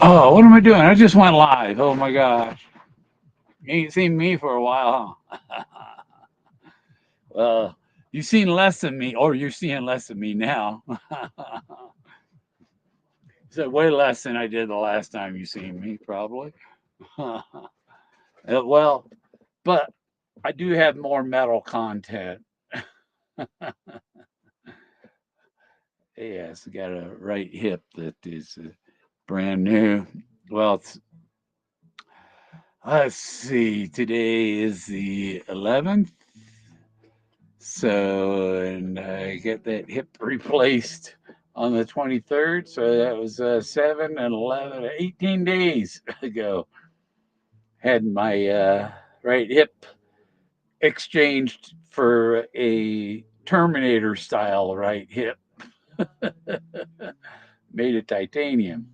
Oh, what am I doing? I just went live. Oh my gosh. You ain't seen me for a while, huh? Well, you've seen less of me, or you're seeing less of me now. So way less than I did the last time you seen me, probably. Well, but I do have more metal content. Yes, I got a right hip that is brand new. Well, let's see. Today is the 11th. So, and I get that hip replaced on the 23rd. So that was 7 and 11, 18 days ago. Had my right hip exchanged for a Terminator style right hip, made of titanium.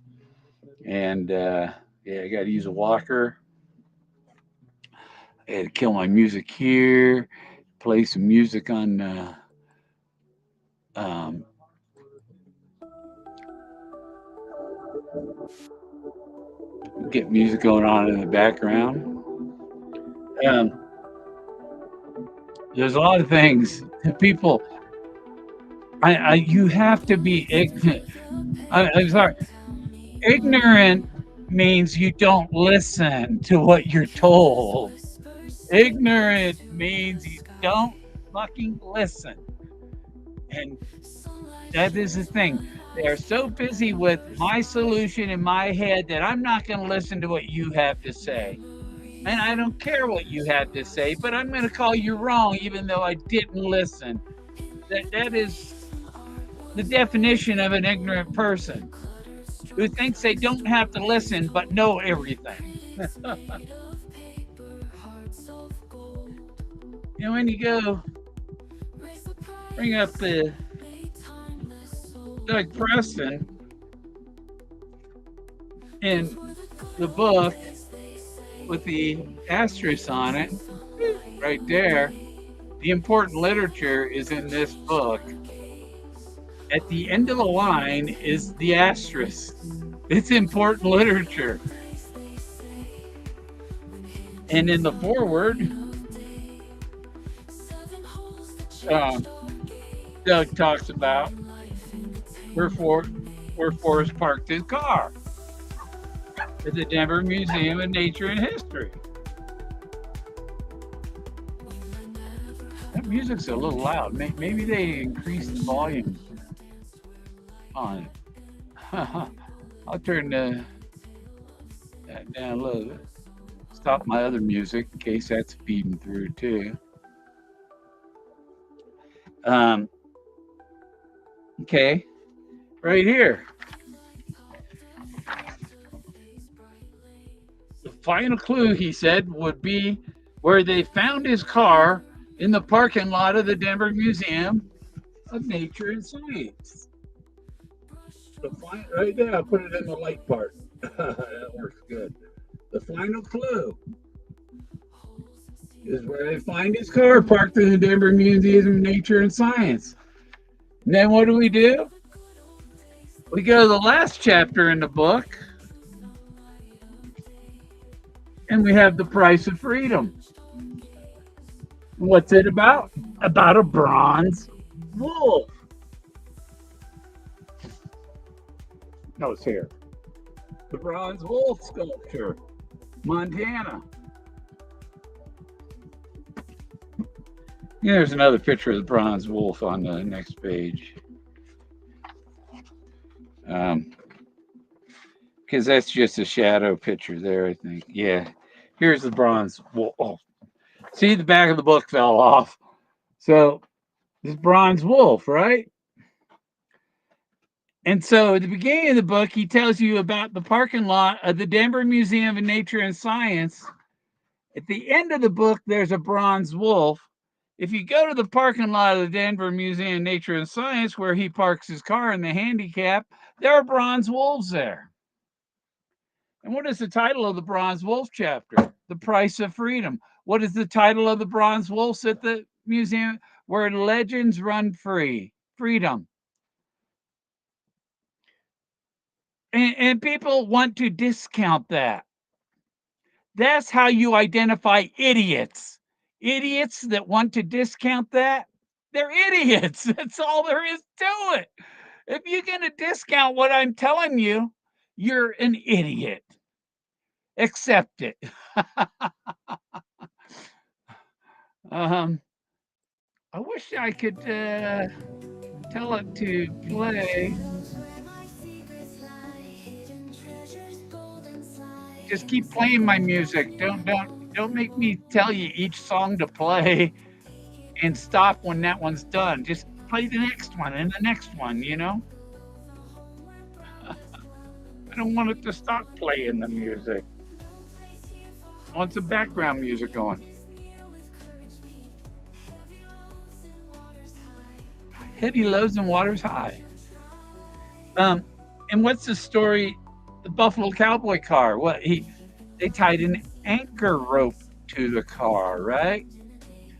And yeah, I got to use a walker. I had to kill my music here, play some music on um, get music going on in the background. Um, there's a lot of things people. You have to be ignorant. I'm sorry. Ignorant means you don't listen to what you're told. Ignorant means you don't fucking listen. And that is the thing. They are so busy with my solution in my head that I'm not going to listen to what you have to say. And I don't care what you have to say, but I'm going to call you wrong even though I didn't listen. That is the definition of an ignorant person who thinks they don't have to listen but know everything. When you go bring up the Doug Preston in the book with the asterisk on it, right there, the important literature is in this book. At the end of the line is the asterisk. It's important literature. And in the foreword, um, Doug talks about where Forrest parked his car at the Denver Museum of Nature and History. That music's a little loud. Maybe they increased the volume on it. I'll turn that down a little bit. Stop my other music in case that's feeding through too. Okay, right here. The final clue, he said, would be where they found his car in the parking lot of the Denver Museum of Nature and Science. Right there, I'll put it in the light part. That works good. The final clue is where they find his car parked in the Denver Museum of Nature and Science. And then what do? We go to the last chapter in the book, and we have the price of freedom. What's it about? About a bronze wolf. No, it's here. The bronze wolf sculpture, Montana. There's another picture of the bronze wolf on the next page. Because that's just a shadow picture there, I think. Yeah. Here's the bronze wolf. Oh, see, the back of the book fell off. So, this bronze wolf, right? And so, at the beginning of the book, he tells you about the parking lot of the Denver Museum of Nature and Science. At the end of the book, there's a bronze wolf. If you go to the parking lot of the Denver Museum of Nature and Science, where he parks his car in the handicap, there are bronze wolves there. And what is the title of the bronze wolf chapter? The Price of Freedom. What is the title of the bronze wolves at the museum? Where legends run free. Freedom. And people want to discount that. That's how you identify idiots. Idiots that want to discount that, they're idiots. That's all there is to it. If you're gonna discount what I'm telling you, you're an idiot. Accept it. Um, I wish I could, tell it to play. Just keep playing my music. Don't make me tell you each song to play and stop when that one's done. Just play the next one and the next one, you know? I don't want it to stop playing the music. I want some background music going. Heavy lows and waters high. Um, and what's the story? The Buffalo Cowboy car. What he they tied an anchor rope to the car, right?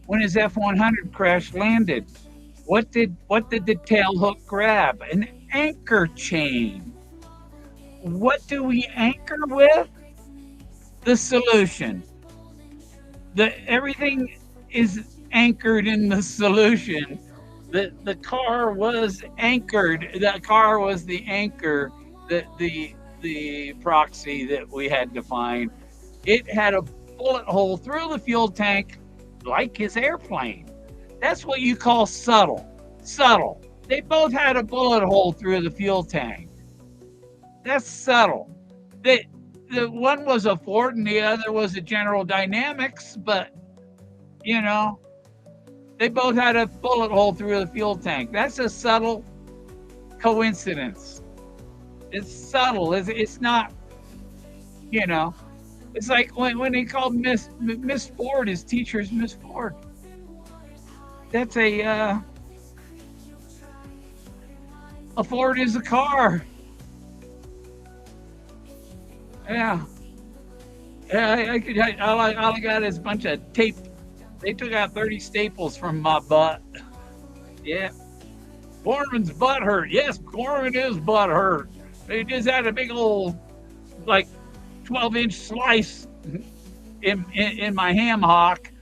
When his F-100 crash landed, what did the tail hook grab? An anchor chain. What do we anchor with? The solution. The everything is anchored in the solution. The car was anchored. The car was the anchor. The proxy that we had to find. It had a bullet hole through the fuel tank, like his airplane. That's what you call subtle. Subtle. They both had a bullet hole through the fuel tank. That's subtle. They, the one was a Ford and the other was a General Dynamics, but you know, they both had a bullet hole through the fuel tank. That's a subtle coincidence. It's subtle. It's not, you know, it's like when they called Miss Ford, his teacher's Miss Ford. That's a Ford is a car. Yeah. Yeah, all I got is a bunch of tape. They took out 30 staples from my butt. Yeah. Gorman's butt hurt. Yes, Gorman is butt hurt. They just had a big old, like, 12-inch slice in my ham hock.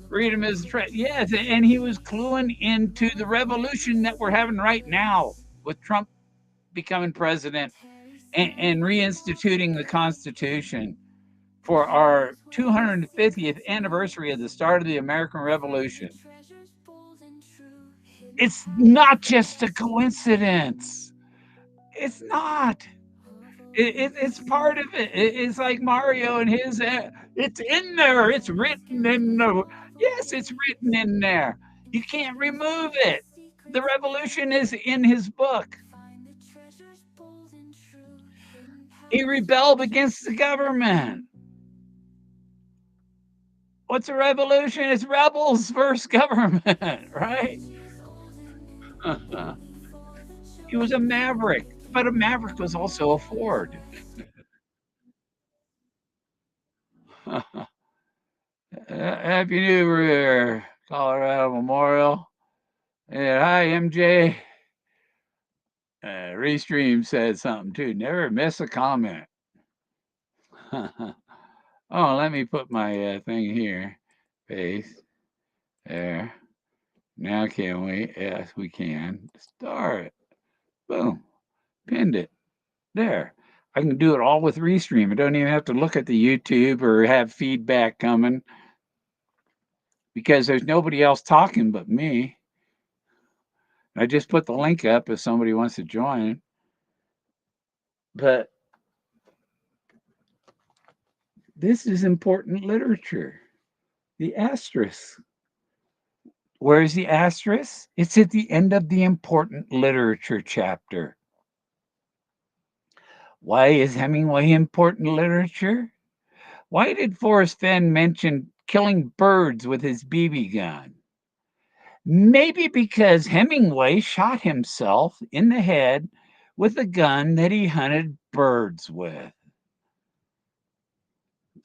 Freedom is a threat. Yes, and he was cluing into the revolution that we're having right now with Trump becoming president and reinstituting the Constitution for our 250th anniversary of the start of the American Revolution. It's not just a coincidence. It's not. It's part of it. It's like Mario and his. It's in there. It's written in the. Yes, it's written in there. You can't remove it. The revolution is in his book. He rebelled against the government. What's a revolution? It's rebels versus government, right? He was a maverick, but a maverick was also a Ford. Happy New Year, Colorado Memorial. And hi, MJ. Restream said something too. Never miss a comment. Oh, let me put my thing here. Paste. There. Now can we? Yes, we can. Start. Boom. Pinned it. There. I can do it all with Restream. I don't even have to look at the YouTube or have feedback coming because there's nobody else talking but me. I just put the link up if somebody wants to join. But this is important literature. The asterisk. Where's the asterisk? It's at the end of the important literature chapter. Why is Hemingway important literature? Why did Forrest Fenn mention killing birds with his BB gun? Maybe because Hemingway shot himself in the head with a gun that he hunted birds with.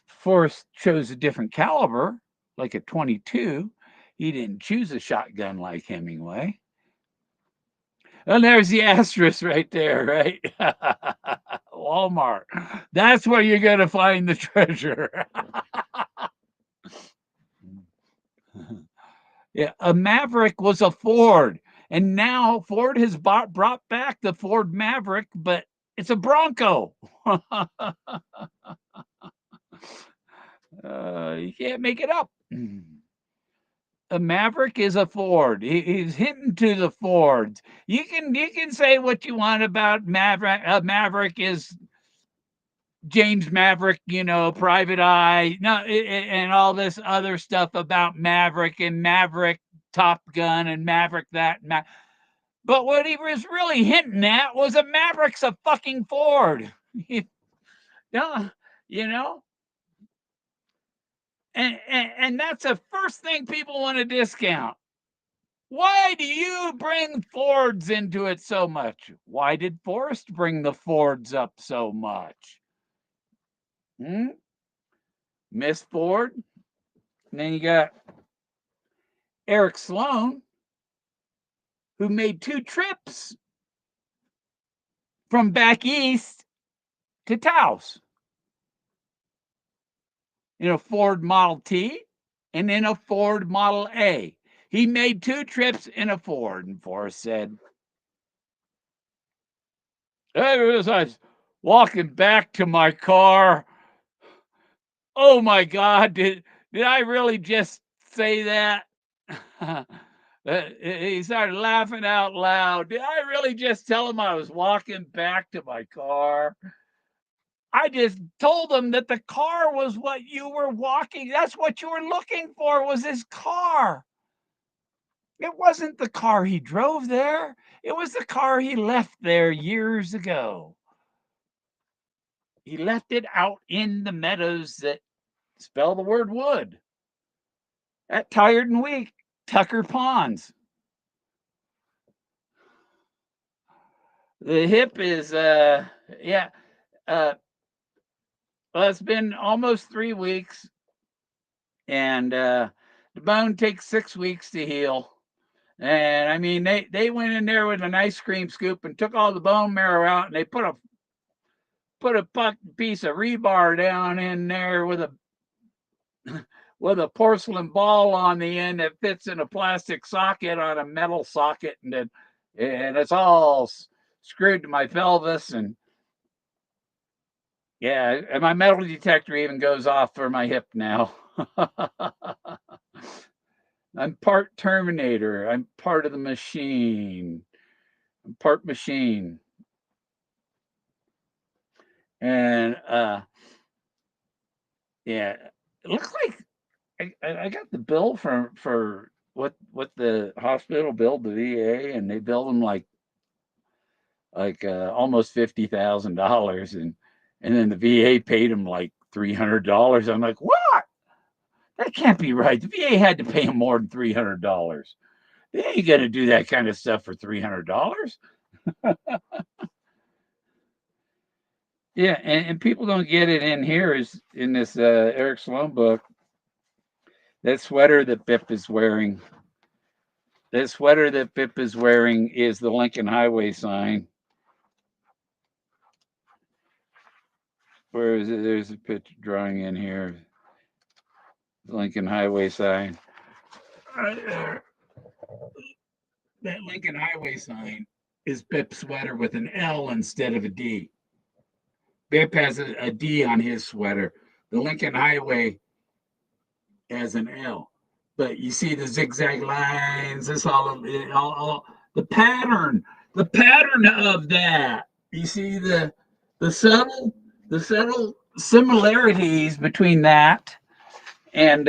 Forrest chose a different caliber, like a 22. He didn't choose a shotgun like Hemingway. And there's the asterisk right there, right? Walmart. That's where you're going to find the treasure. Yeah, a Maverick was a Ford, and now Ford has brought back the Ford Maverick, but it's a Bronco. You can't make it up. A Maverick is a Ford. He's hinting to the Fords. You can say what you want about Maverick. Maverick is James Maverick, Private Eye, no, and all this other stuff about Maverick and Maverick Top Gun and Maverick that. But what he was really hinting at was a Maverick's a fucking Ford. Yeah, you know, and that's the first thing people want to discount. Why do you bring Fords into it so much? Why did Forrest bring the Fords up so much? Miss Ford. And then you got Eric Sloan, who made 2 trips from back east to Taos in a Ford Model T and in a Ford Model A. He made 2 trips in a Ford, and Forrest said, as I was walking back to my car, oh my God, did I really just say that? He started laughing out loud. Did I really just tell him I was walking back to my car? I just told him that the car was what you were walking. That's what you were looking for, was his car. It wasn't the car he drove there. It was the car he left there years ago. He left it out in the meadows that spell the word wood at Tired and Weak, Tucker Ponds. The hip is, yeah, well, it's been almost 3 weeks, and the bone takes 6 weeks to heal. And I mean, they went in there with an ice cream scoop and took all the bone marrow out, and they put a piece of rebar down in there with a porcelain ball on the end that fits in a plastic socket on a metal socket, and it's all screwed to my pelvis, and yeah, and my metal detector even goes off for my hip now. I'm part Terminator. I'm part of the machine. I'm part machine. And yeah, it looks like I got the bill for what the hospital billed the VA, and they billed them like almost $50,000, and then the VA paid him like $300. I'm like, what? That can't be right. The VA had to pay him more than $300. They ain't gonna do that kind of stuff for $300. Yeah, and people don't get it in here is in this Eric Sloan book. That sweater that Bip is wearing. That sweater that Bip is wearing is the Lincoln Highway sign. Where is it? There's a picture drawing in here. The Lincoln Highway sign. Right there. That Lincoln Highway sign is Bip's sweater with an L instead of a D. Bip has a D on his sweater. The Lincoln Highway has an L. But you see the zigzag lines, this all the pattern of that. You see the subtle similarities between that and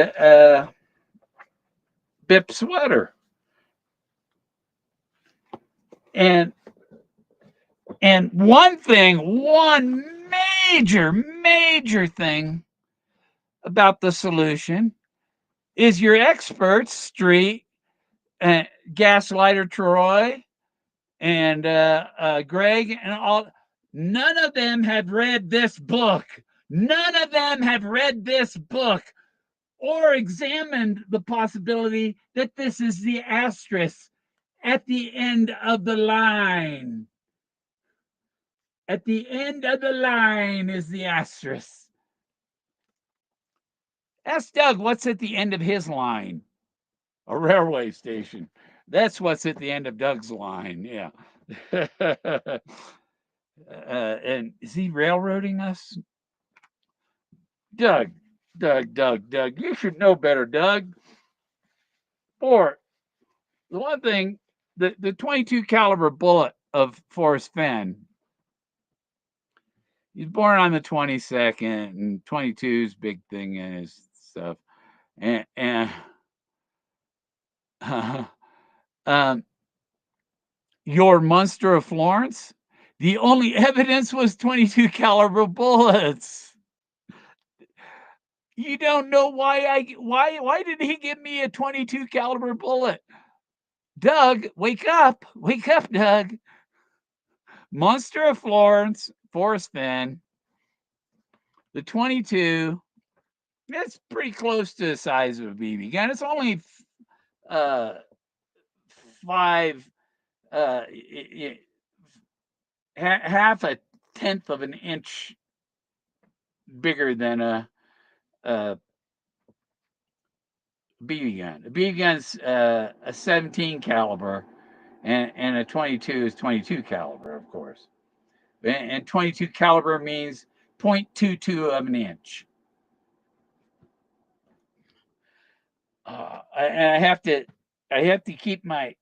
Bip sweater. And one major thing about the solution is your experts, Street, Gaslighter Troy, and Greg, and all. None of them have read this book. None of them have read this book or examined the possibility that this is the asterisk At the end of the line. At the end of the line is the asterisk. Ask Doug what's at the end of his line. A railway station. That's what's at the end of Doug's line. Yeah. And is he railroading us? Doug, Doug. You should know better, Doug. Or the one thing, the 22 caliber bullet of Forrest Fenn. He's born on the 22nd, and 22's big thing in his stuff. And um, your Munster of Florence, the only evidence was 22 caliber bullets. You don't know why did he give me a 22 caliber bullet? Doug, wake up, Doug. Munster of Florence, Forrest Fenn, the 22. That's pretty close to the size of a BB gun. It's only uh, five, half a tenth of an inch bigger than a BB gun. A BB gun's a 17 caliber, and a 22 is 22 caliber, of course. And 22 caliber means 0.22 of an inch. I have to keep my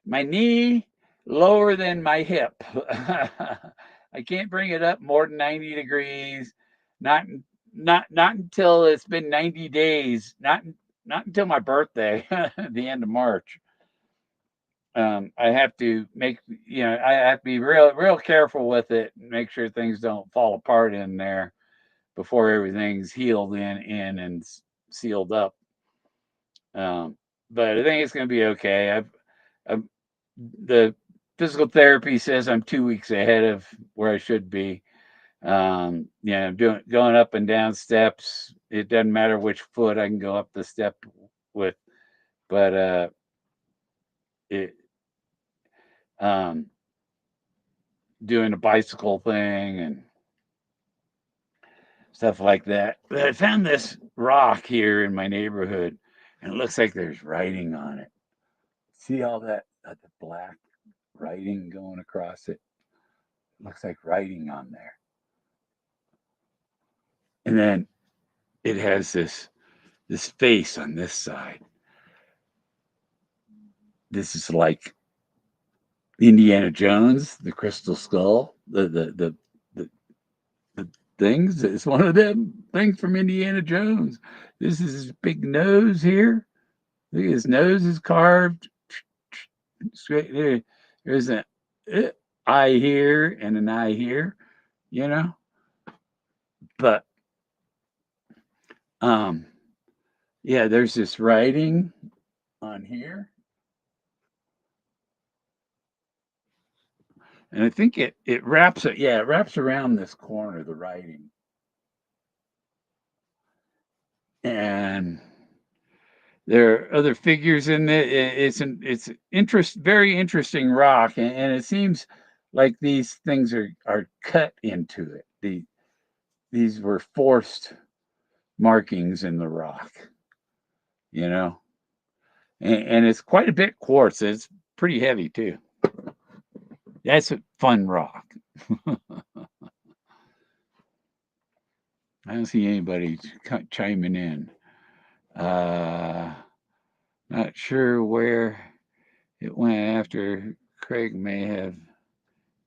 my knee lower than my hip. I can't bring it up more than 90 degrees. Not not until it's been 90 days. Not until my birthday, the end of March. I have to I have to be real careful with it and make sure things don't fall apart in there before everything's healed in and sealed up. But I think it's going to be okay. I've the physical therapy says I'm 2 weeks ahead of where I should be. Yeah, I'm going up and down steps. It doesn't matter which foot I can go up the step with, but it doing a bicycle thing and stuff like that. But I found this rock here in my neighborhood, and it looks like there's writing on it. See all that the black writing going across it? Looks like writing on there. And then it has this face on this side. This is like Indiana Jones, the Crystal Skull, the things. It's one of them things from Indiana Jones. This is his big nose here. Look, his nose is carved straight there. There's an eye here and an eye here, you know. But yeah, there's this writing on here. And I think it wraps it, yeah, it wraps around this corner, the writing. And there are other figures in it. It's very interesting rock, and it seems like these things are cut into it. These were forced markings in the rock, you know, and it's quite a bit quartz. It's pretty heavy too. That's a fun rock. I don't see anybody chiming in. Not sure where it went after. Craig may have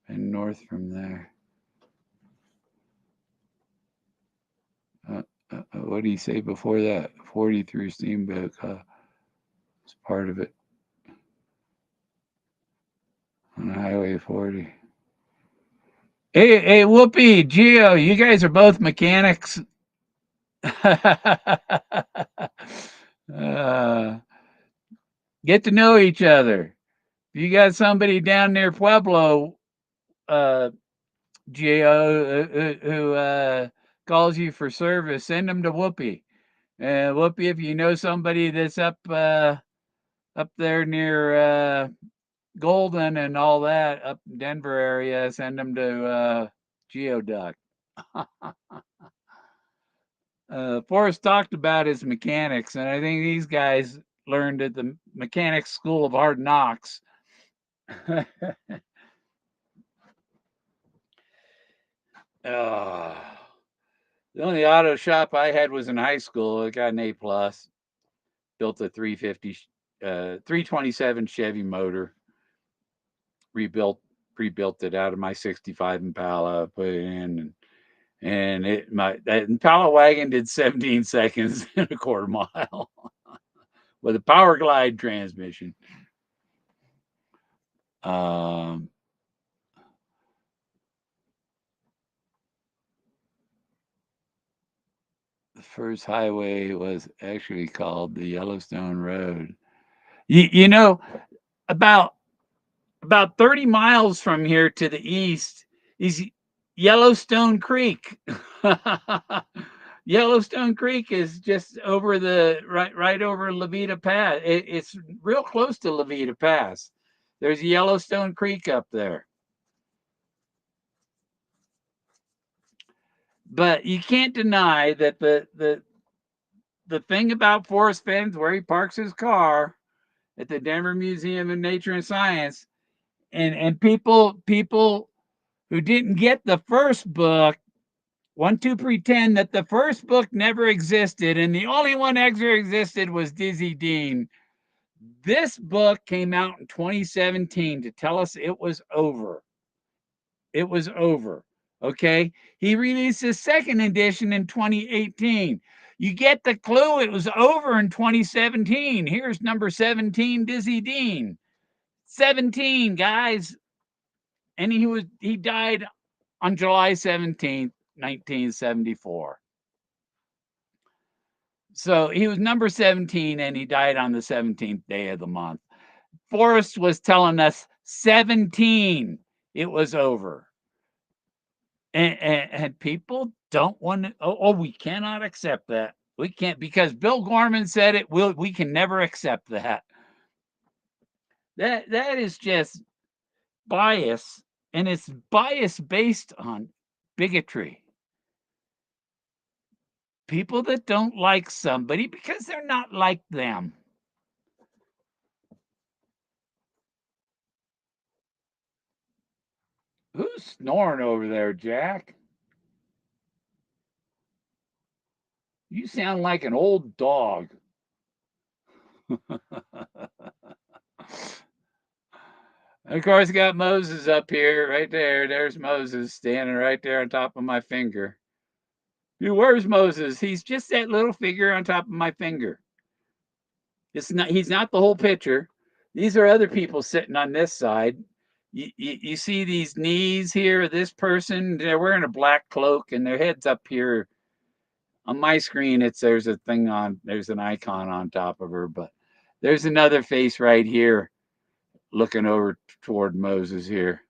been north from there. What did he say before that? 43 Steamboat was part of it on Highway 40. Hey, Whoopi, Geo, you guys are both mechanics. Get to know each other. If you got somebody down near Pueblo, Geo, who calls you for service, send them to Whoopi. Whoopi, if you know somebody that's up up there near Golden and all that, up in Denver area. Send them to geoduck. Forrest talked about his mechanics, and I think these guys learned at the mechanics school of hard knocks. uh, the only auto shop I had was in high school. I got an A plus. Built a 350, 327 Chevy motor. Rebuilt, pre-built it out of my 65 Impala. Put it in, and that Impala wagon did 17 seconds in a quarter mile with a power glide transmission. Um, the first highway was actually called the Yellowstone Road. You know, about 30 miles from here to the east is Yellowstone Creek. Yellowstone Creek is just over the right over Levita Pass. It's real close to Levita Pass. There's Yellowstone Creek up there. But you can't deny that the thing about Forrest Fenn's where he parks his car at the Denver Museum of Nature and Science, and people who didn't get the first book want to pretend that the first book never existed and the only one ever existed was Dizzy Dean. This book came out in 2017 to tell us it was over. It was over. Okay. He released his second edition in 2018. You get the clue. It was over in 2017. Here's number 17, Dizzy Dean. 17, guys. And he died on July 17th, 1974. So he was number 17 and he died on the 17th day of the month. Forrest was telling us 17, it was over. And people don't want to, we cannot accept that. We can't, because Bill Gorman said it. We can never accept that. That is just bias, and it's bias based on bigotry. People that don't like somebody because they're not like them. Who's snoring over there, Jack? You sound like an old dog. Of course, got Moses up here, right there. There's Moses standing right there on top of my finger. Where's Moses? He's just that little figure on top of my finger. It's not. He's not the whole picture. These are other people sitting on this side. You see these knees here. This person, they're wearing a black cloak, and their head's up here. On my screen, there's a thing on. There's an icon on top of her, but there's another face right here, looking over toward Moses here.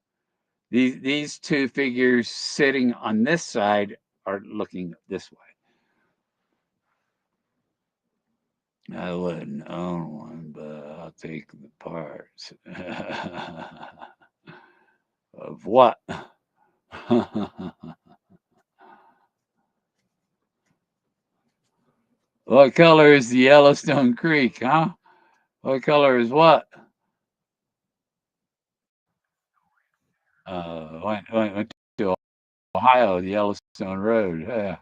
These two figures sitting on this side are looking this way. I wouldn't own one, but I'll take the parts. Of what? What color is the Yellowstone Creek, huh? What color is what? Went to Ohio, the Yellowstone Road. Yeah,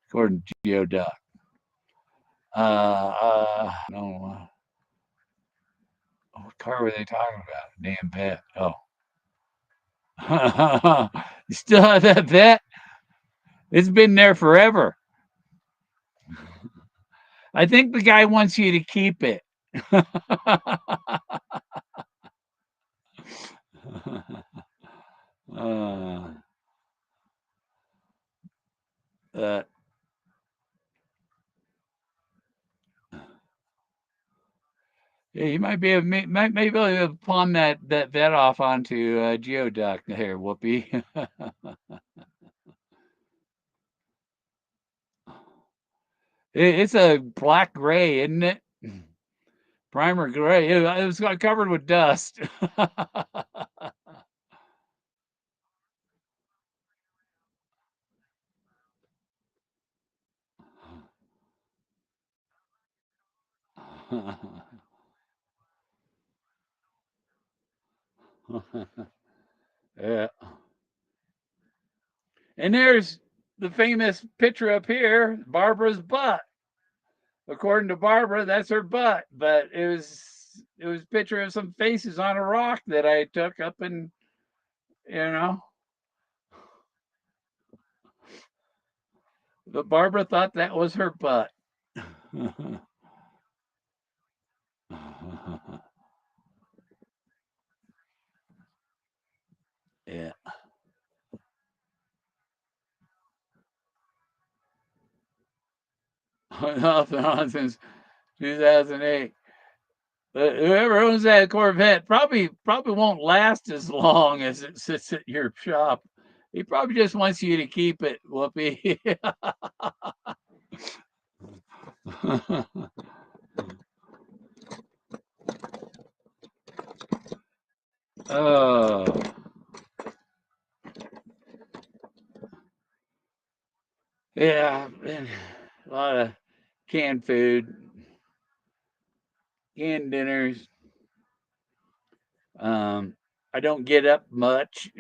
according to Geoduck. No. What car were they talking about? Damn pet. Oh. You still have that pet? It's been there forever. I think the guy wants you to keep it. uh, uh, yeah, you might be able, might maybe able to pawn that vet off onto Geoduck there, Whoopi. It's a black gray, isn't it? Primer gray. It was covered with dust. Yeah. And there's the famous picture up here, Barbara's butt. According to Barbara, that's her butt, but it was a picture of some faces on a rock that I took up in, you know. But Barbara thought that was her butt. Yeah. Off and on since 2008. But whoever owns that Corvette probably won't last as long as it sits at your shop. He probably just wants you to keep it, Whoopi. Oh, yeah, and a lot of canned food, canned dinners. Um, I don't get up much.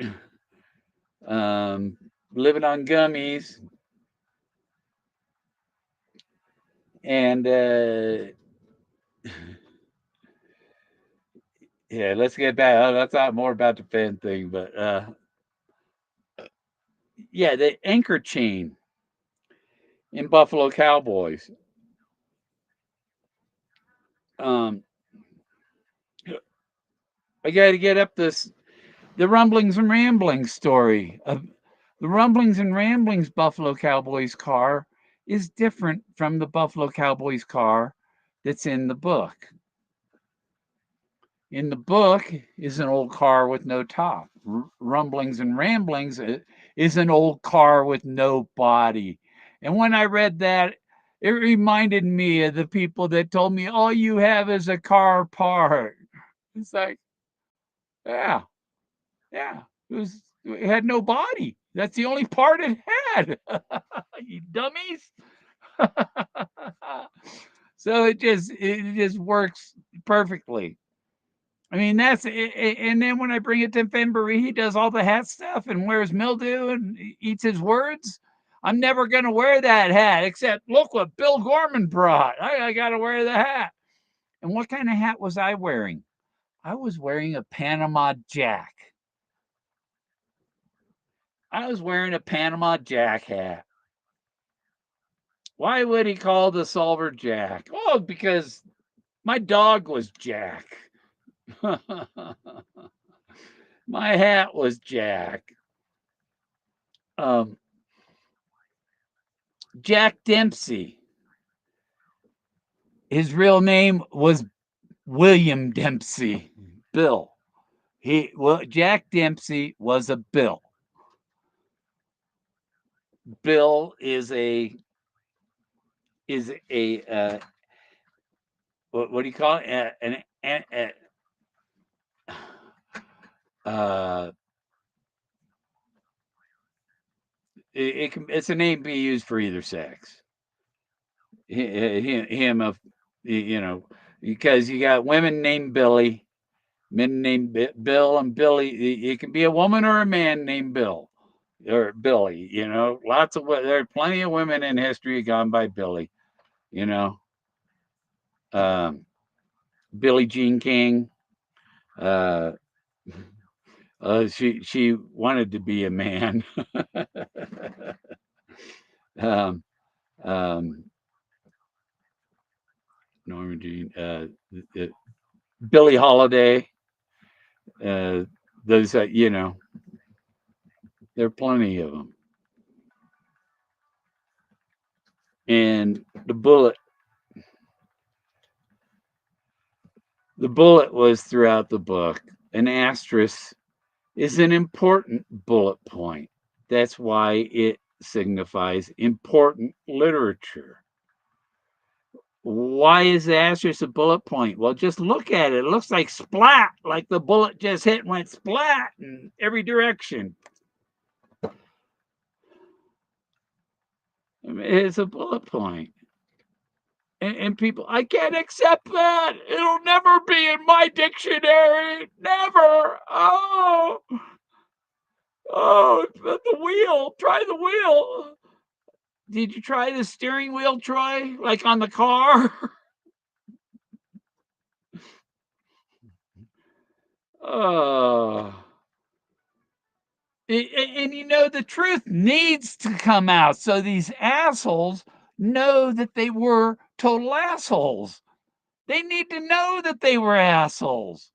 Um, living on gummies, and yeah, let's get back. Let's talk more about the Fenn thing, but yeah, the anchor chain in Buffalo Cowboys. Um, I got to get up this the rumblings and ramblings story of the rumblings and ramblings Buffalo Cowboys car is different from the Buffalo Cowboys car that's in the book. In the book is an old car with no top. Rumblings and ramblings is an old car with no body. And when I read that, it reminded me of the people that told me all you have is a car part. It's like, yeah, yeah. It had no body. That's the only part it had. You dummies. So it just works perfectly. I mean, and then when I bring it to Fenbury, he does all the hat stuff and wears mildew and eats his words. I'm never going to wear that hat, except look what Bill Gorman brought. I got to wear the hat. And what kind of hat was I wearing? I was wearing a Panama Jack. I was wearing a Panama Jack hat. Why would he call the solver Jack? Oh, because my dog was Jack. My hat was Jack. Um, Jack Dempsey. His real name was William Dempsey. Bill. Jack Dempsey was a Bill. Bill is a what do you call it? Uh, it's a name be used for either sex. Him of because you got women named Billy, men named Bill and Billy. It can be a woman or a man named Bill or Billy. Lots of there are plenty of women in history gone by Billy. You know, um, Billie Jean King. Uh, she wanted to be a man. um, um, Norma Jean. Billie Holiday. Uh, those there are plenty of them. And the bullet was throughout the book. An asterisk is an important bullet point. That's why it signifies important literature. Why is the asterisk a bullet point? Well, just look at it. It looks like splat, like the bullet just hit and went splat in every direction. I mean, it's a bullet point. And people, I can't accept that. It'll never be in my dictionary. Never. Oh, the wheel. Try the wheel. Did you try the steering wheel, Troy? Like on the car? Oh. And you know, the truth needs to come out so these assholes know that they were total assholes. They need to know that they were assholes.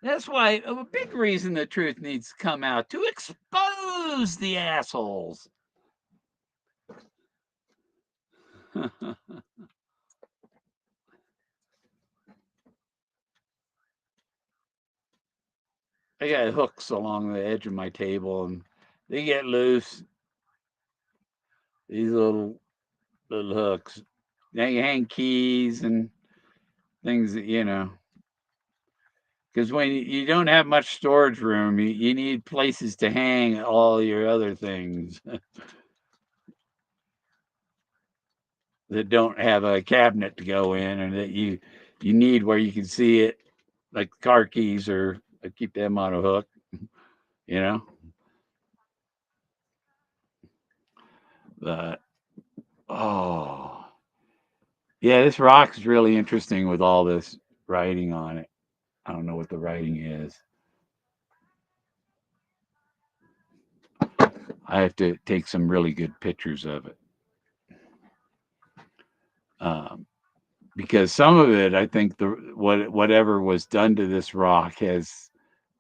That's why a big reason the truth needs to come out to expose the assholes. I got hooks along the edge of my table and they get loose. These little hooks. They hang keys and things that, because when you don't have much storage room, you need places to hang all your other things that don't have a cabinet to go in, and that you need where you can see it, like car keys, or I keep them on a hook, you know. But oh yeah, this rock is really interesting with all this writing on it. I don't know what the writing is. I have to take some really good pictures of it. Um, because some of it, I think whatever was done to this rock has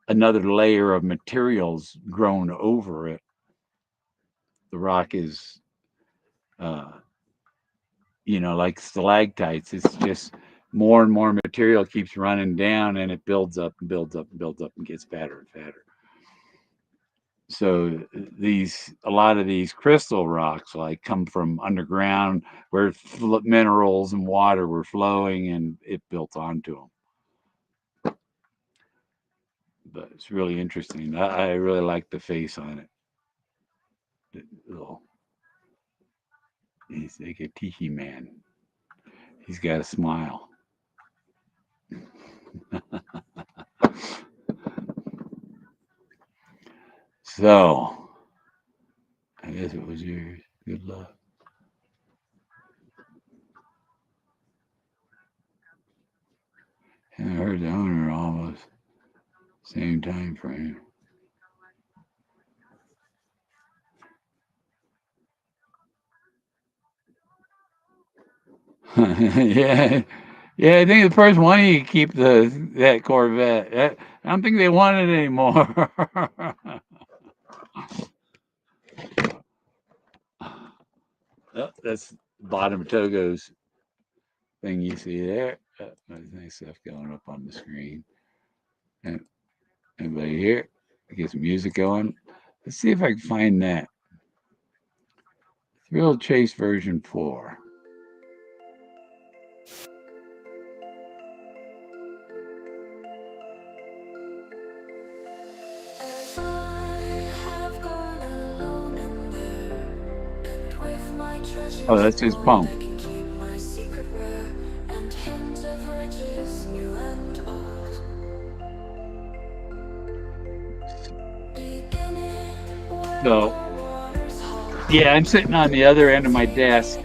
another layer of materials grown over it. The rock is, uh, like stalactites. It's just more and more material keeps running down, and it builds up and builds up and builds up and gets fatter and fatter. So a lot of these crystal rocks like come from underground where minerals and water were flowing, and it built onto them. But it's really interesting. I really like the face on it. He's like a tiki man. He's got a smile. So, I guess it was yours. Good luck. And I heard the owner almost same time frame. Yeah, yeah. I think the person wanted you to keep that Corvette. I don't think they want it anymore. Oh, that's bottom of Togo's thing you see there. There's nice stuff going up on the screen. And anybody here? Get some music going. Let's see if I can find that. Thrill Chase version 4. Oh, that's his poem. So, yeah, I'm sitting on the other end of my desk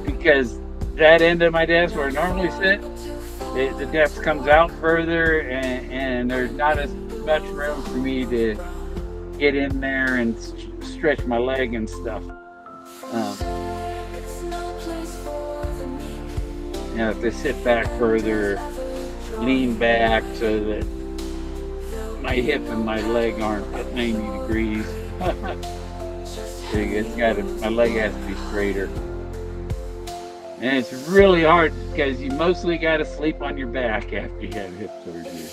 because that end of my desk where I normally sit, the desk comes out further, and there's not as much room for me to get in there and stretch my leg and stuff. I have to sit back further, lean back so that my hip and my leg aren't at 90 degrees. My leg has to be straighter. And it's really hard because you mostly got to sleep on your back after you have hip surgery.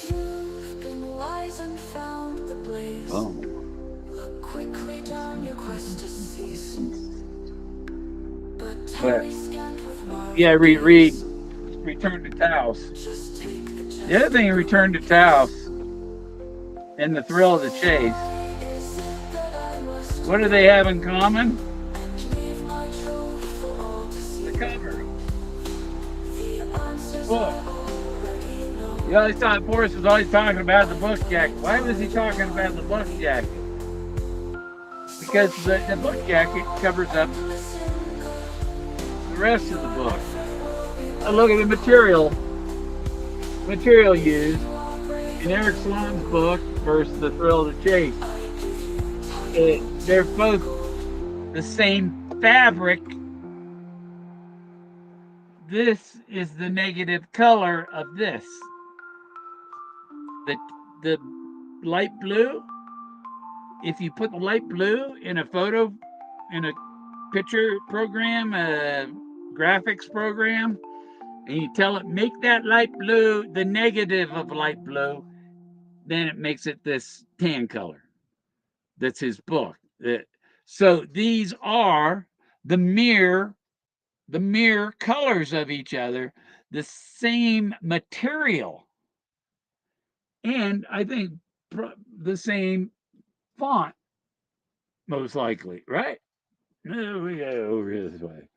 Oh. But yeah, read Return to Taos. The other thing in Return to Taos and The Thrill of the Chase, what do they have in common? The cover. Book. You always thought Forrest was always talking about the book jacket. Why was he talking about the book jacket? Because the book jacket covers up the rest of the book. Look at the material used in Eric Sloan's book versus The Thrill of the Chase. They're both the same fabric. This is the negative color of this. The light blue, if you put the light blue in a photo, in a picture program, a graphics program, and you tell it, make that light blue the negative of light blue, then it makes it this tan color. That's his book. So these are the mirror colors of each other, the same material, and I think the same font, most likely, right? No, we got over this way.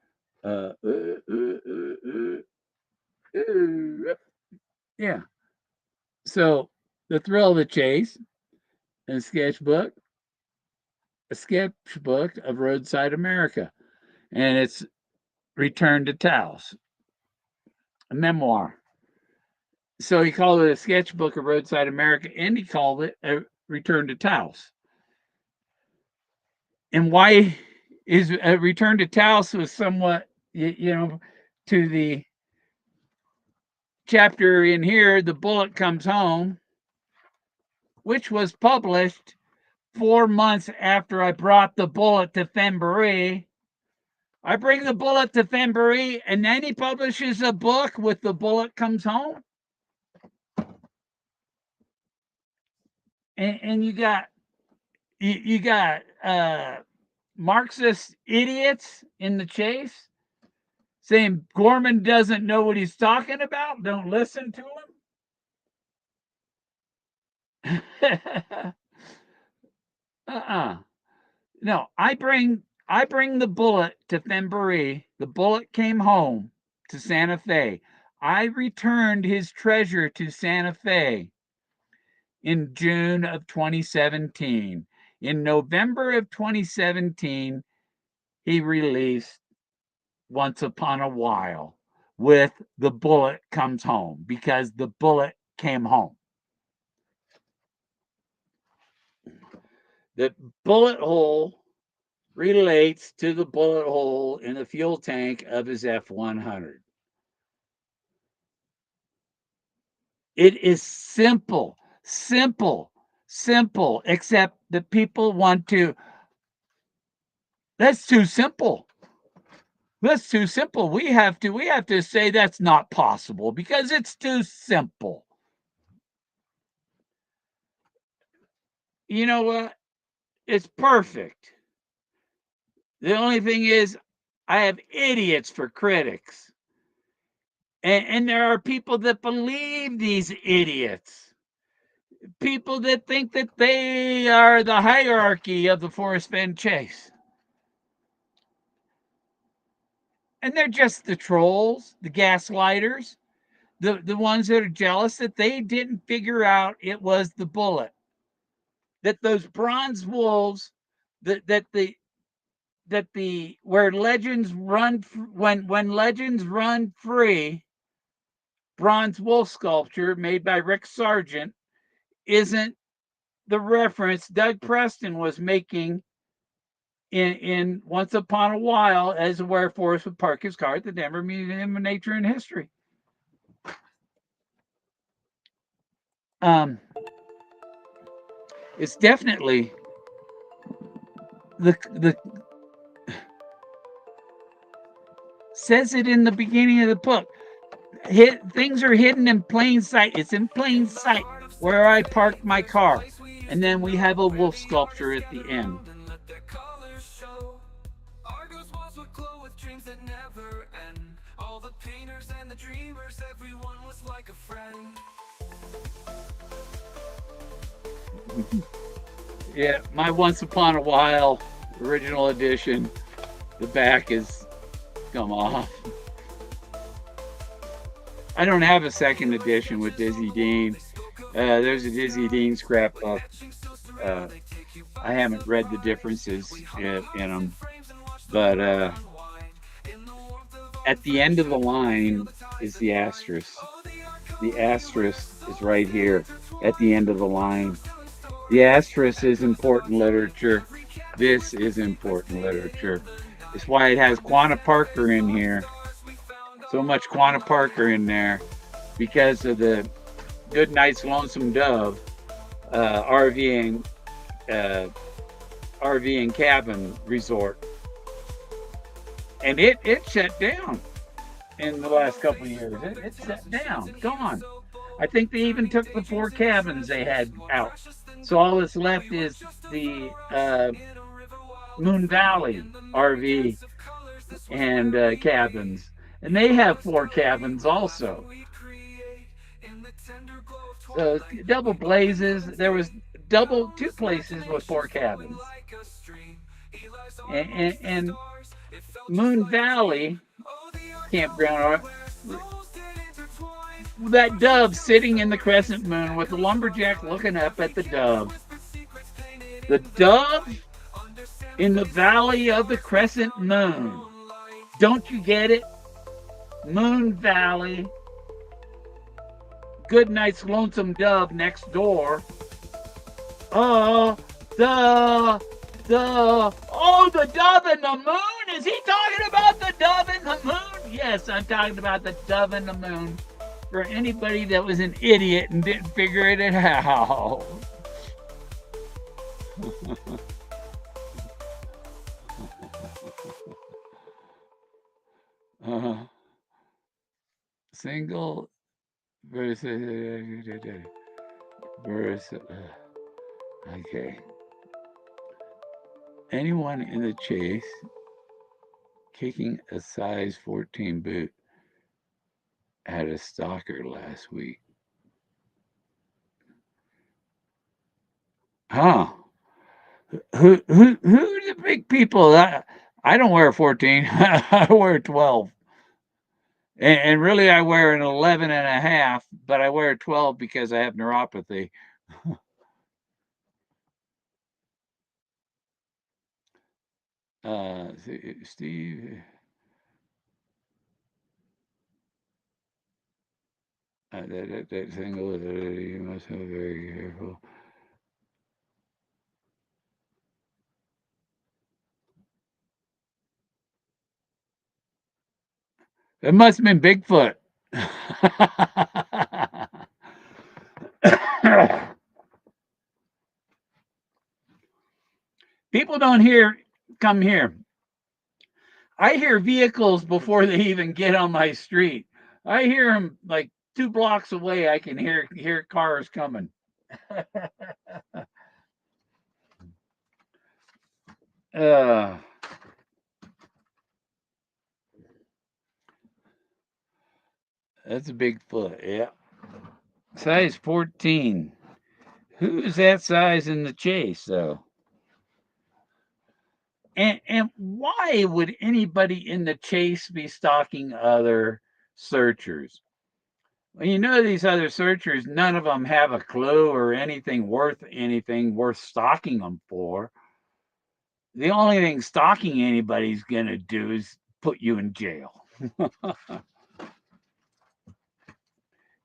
Yeah. So, The Thrill of the Chase, and a sketchbook of roadside America, and it's Return to Taos, a memoir. So he called it a sketchbook of roadside America, and he called it a Return to Taos. And why is a Return to Taos was somewhat, to the chapter in here, The Bullet Comes Home, which was published 4 months after I brought the bullet to Fembury. I bring the bullet to Fembury, and then he publishes a book with The Bullet Comes Home. And you got Marxist idiots in the chase saying Gorman doesn't know what he's talking about. Don't listen to him. No, I bring the bullet to Fembury. The bullet came home to Santa Fe. I returned his treasure to Santa Fe in June of 2017. In November of 2017, he released Once Upon a While with The Bullet Comes Home, because the bullet came home. The bullet hole relates to the bullet hole in the fuel tank of his F-100. It is simple, except that people want to. That's too simple. That's too simple. We have to say that's not possible because it's too simple. You know what? It's perfect. The only thing is, I have idiots for critics. And there are people that believe these idiots. People that think that they are the hierarchy of the Forrest Fenn chase. And they're just the trolls, the gaslighters, the ones that are jealous that they didn't figure out it was the bullet. That those bronze wolves, that the where legends run, when legends run free, bronze wolf sculpture made by Rick Sargent isn't the reference Doug Preston was making in Once Upon a While as to where Forrest would park his car at the Denver Museum of Nature and History. It's definitely the says it in the beginning of the book. Things are hidden in plain sight. It's in plain sight where I parked my car. And then we have a wolf sculpture at the end. Yeah, my Once Upon a While original edition. The back is come off. I don't have a second edition with Dizzy Dean. There's a Dizzy Dean scrapbook. Uh, I haven't read the differences in them, but at the end of the line is the asterisk. The asterisk is right here at the end of the line. The asterisk is important literature. This is important literature. It's why it has Quanah Parker in here. So much Quanah Parker in there because of the Good Night's Lonesome Dove RV uh, RV and cabin resort, and it shut down in the last couple of years. It shut down, gone. I think they even took the 4 cabins they had out. So all that's left is the Moon Valley RV and cabins, and they have 4 cabins also. So double blazes. There was double 2 places with 4 cabins, and Moon Valley campground. That dove sitting in the crescent moon with the lumberjack looking up at the dove. The dove in the valley of the crescent moon. Don't you get it? Moon Valley. Good Night's Lonesome Dove next door. Oh, the dove in the moon? Is he talking about the dove in the moon? Yes, I'm talking about the dove in the moon. For anybody that was an idiot and didn't figure it out. uh, single versus okay. Anyone in the chase kicking a size 14 boot had a stalker last week. Huh? Who are the big people? I don't wear a 14. I wear a 12. And really, I wear an 11 and a half, but I wear a 12 because I have neuropathy. Steve, that single, you must be very careful. It must have been Bigfoot. People don't come here. I hear vehicles before they even get on my street. I hear them like 2 blocks away. I can hear cars coming. uh, that's a Bigfoot. Yeah, size 14. Who's that size in the chase though? And why would anybody in the chase be stalking other searchers? Well, you know these other searchers, none of them have a clue or anything worth stalking them for. The only thing stalking anybody's gonna do is put you in jail.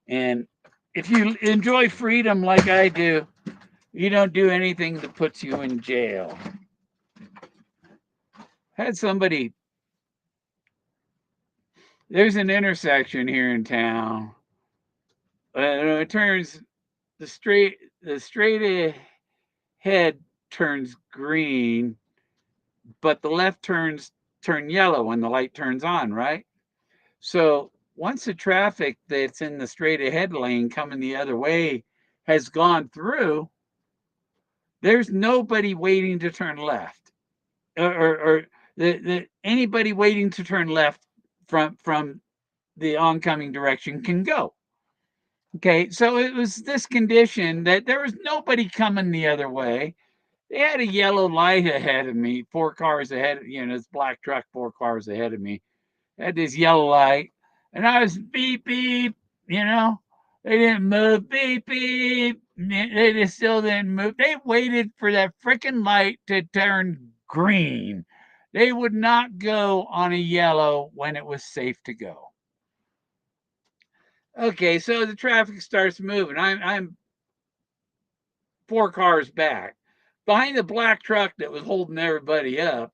And if you enjoy freedom like I do, you don't do anything that puts you in jail. Had somebody there's an intersection here in town. It turns the straight ahead turns green, but the left turn yellow when the light turns on, right? So once the traffic that's in the straight ahead lane coming the other way has gone through, there's nobody waiting to turn left, or anybody waiting to turn left from the oncoming direction can go. Okay, so it was this condition that there was nobody coming the other way. They had a yellow light ahead of me, 4 cars ahead, this black truck 4 cars ahead of me. Had this yellow light, and I was beep beep, you know. They didn't move, beep beep. They just still didn't move. They waited for that freaking light to turn green. They would not go on a yellow when it was safe to go. Okay, so the traffic starts moving. I'm 4 cars back. Behind the black truck that was holding everybody up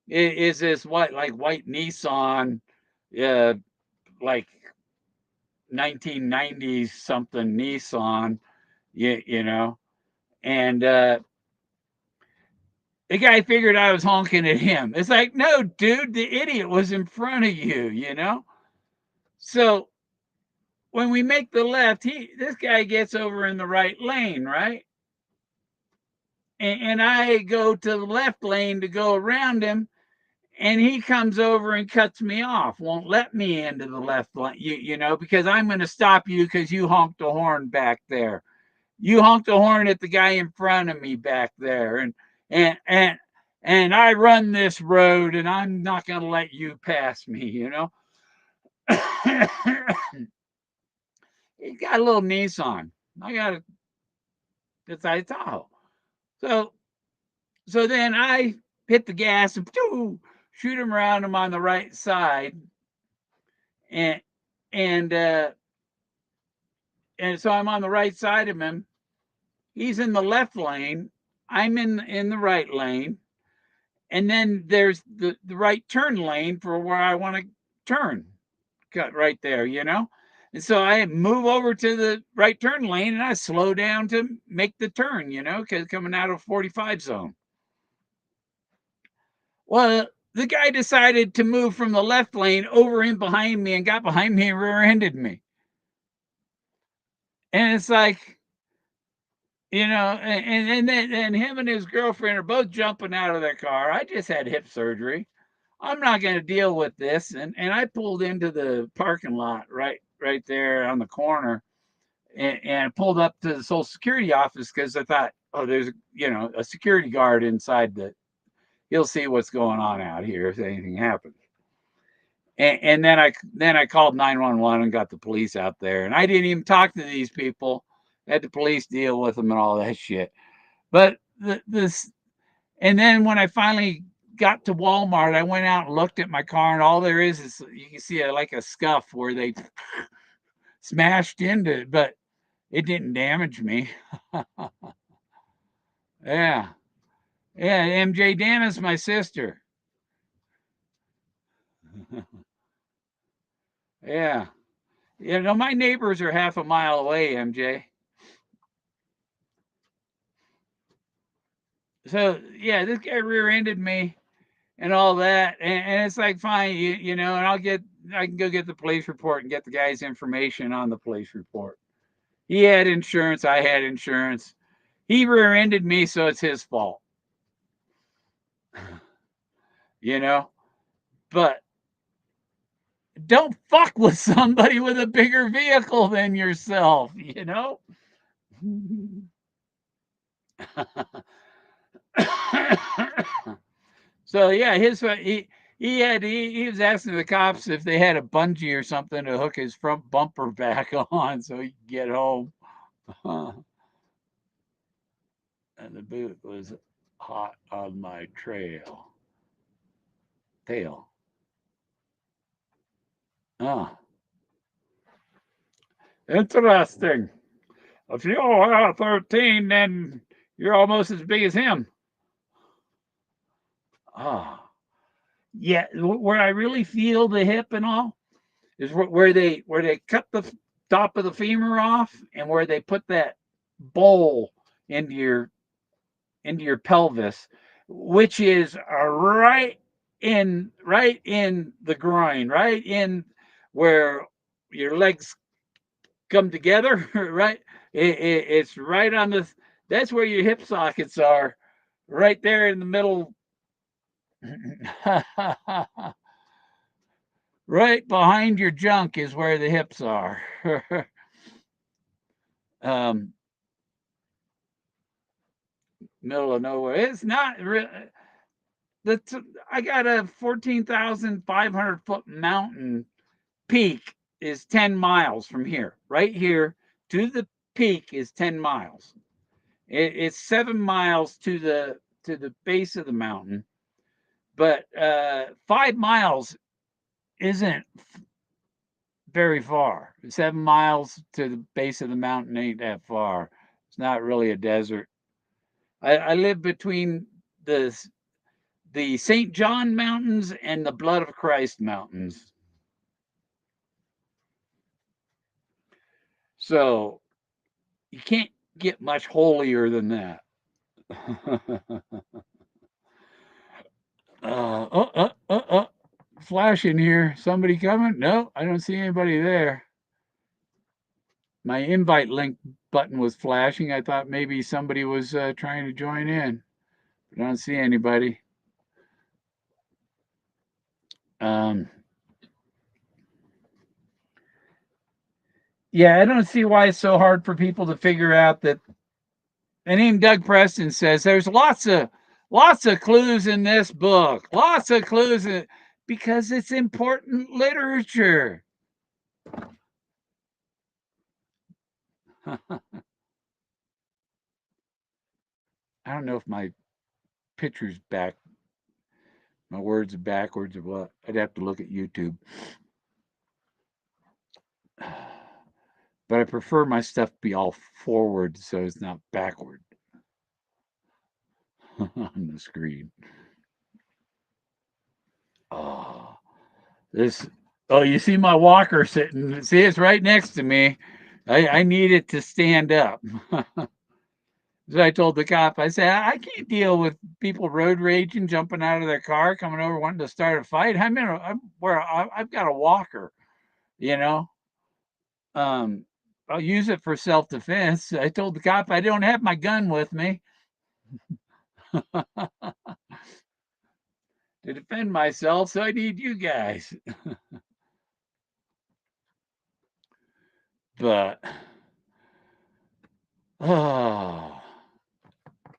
is this white Nissan, uh, like 1990s something Nissan, you know, and the guy figured I was honking at him. It's like, no, dude, the idiot was in front of you. So when we make the left, this guy gets over in the right lane, right? And I go to the left lane to go around him, and he comes over and cuts me off, won't let me into the left lane, because I'm going to stop you because you honked the horn back there. You honked the horn at the guy in front of me back there, and and and I run this road, and I'm not going to let you pass me. He got a little Nissan. I got a It's Tahoe. So so then I hit the gas and shoot him around him on the right side, and and uh, and so I'm on the right side of him. He's in the left lane. I'm in the right lane. And then there's the right turn lane for where I want to turn, cut right there. And so I move over to the right turn lane and I slow down to make the turn, because coming out of 45 zone. Well, the guy decided to move from the left lane over in behind me and got behind me and rear-ended me. And it's like, and then him and his girlfriend are both jumping out of their car. I just had hip surgery. I'm not going to deal with this. And I pulled into the parking lot right there on the corner, and pulled up to the Social Security office because I thought, oh, there's a security guard inside he'll see what's going on out here if anything happens. And then I called 911 and got the police out there, and I didn't even talk to these people. Had the police deal with them and all that shit. But this And then when I finally got to Walmart, I went out and looked at my car, and all there is you can see like a scuff where they smashed into it, but it didn't damage me. Yeah. Yeah. MJ Dana's my sister. Yeah. My neighbors are half a mile away, MJ. So, yeah, this guy rear ended me and all that. And it's like, fine, and I can go get the police report and get the guy's information on the police report. He had insurance. I had insurance. He rear-ended me, so it's his fault. you know. But don't fuck with somebody with a bigger vehicle than yourself. So yeah, he was asking the cops if they had a bungee or something to hook his front bumper back on so he could get home. And the boot was hot on my tail. Oh, interesting. If you're 13, then you're almost as big as him. Ah, yeah. Where I really feel the hip and all is where they cut the top of the femur off and where they put that bowl into your pelvis, which is right in the groin, right in where your legs come together, right? It's right on the. That's where your hip sockets are, right there in the middle, right behind your junk is where the hips are. Um, Middle of nowhere. It's not real. I got a 14,500 foot mountain peak is 10 miles from here. Right here to the peak is 10 miles. It's 7 miles to the base of the mountain, but 5 miles isn't very far. 7 miles to the base of the mountain ain't that far. It's not really a desert. I live between the the St. John Mountains and the Blood of Christ Mountains. So you can't get much holier than that. Flashing here. Somebody coming? No, I don't see anybody there. My invite link button was flashing. I thought maybe somebody was trying to join in. But I don't see anybody. Yeah, I don't see why it's so hard for people to figure out that. My name Doug Preston says there's lots of clues in this book. Lots of clues because it's important literature. I don't know if my picture's back, my words are backwards or what. I'd have to look at YouTube. But I prefer my stuff be all forward so it's not backward on the screen. Oh, this. Oh, you see my walker sitting. See, it's right next to me. I need it to stand up. So I told the cop, I said, I can't deal with people road raging, jumping out of their car, coming over, wanting to start a fight. I've got a walker, you know. Um, I'll use it for self defense. I told the cop I don't have my gun with me to defend myself, so I need you guys. But oh,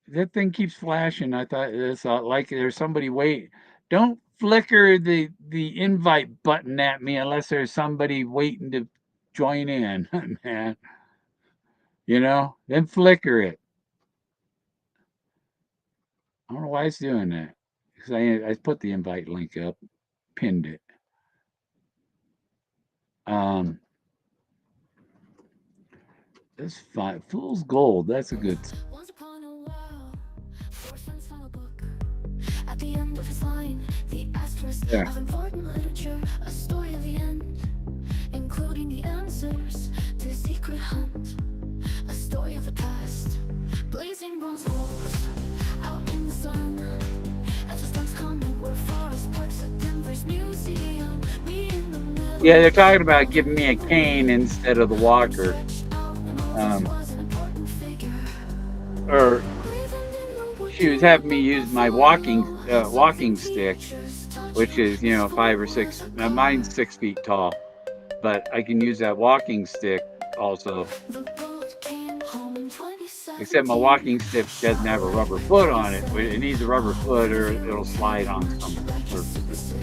that thing keeps flashing. I thought it's like there's somebody wait. Don't flicker the invite button at me unless there's somebody waiting to join in, man. Then flicker it. I don't know why it's doing that. Because I put the invite link up, pinned it. That's fine. Fool's Gold. That's a good. Once upon a while, Forrest Fenn's final book. At the end of his line, the asterisk of important literature, a story of the end, including the answers to the secret hunt, a story of the past, blazing bronze walls, out in the sun, as the sun's coming, where Forest Park's at Denver's museum, me in the middle. Yeah, they're talking about giving me a cane instead of the walker. Or she was having me use my walking stick, which is 5 or 6. Mine's 6 feet tall, but I can use that walking stick also. Except my walking stick doesn't have a rubber foot on it. It needs a rubber foot, or it'll slide on some surfaces.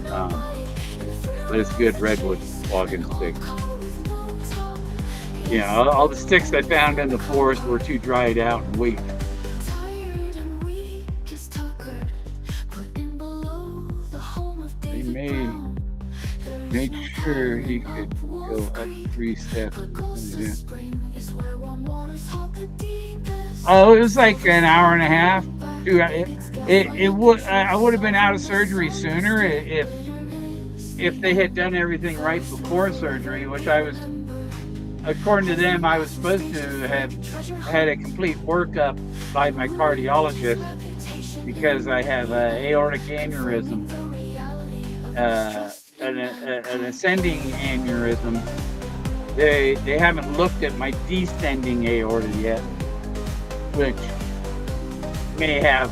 But it's good redwood walking stick. All the sticks I found in the forest were too dried out and weak. They made sure he could go up 3 steps. Yeah. Oh, it was like an hour and a half. I would have been out of surgery sooner if they had done everything right before surgery, which according to them, I was supposed to have had a complete workup by my cardiologist because I have an aortic aneurysm, an ascending aneurysm. They haven't looked at my descending aorta yet, which may have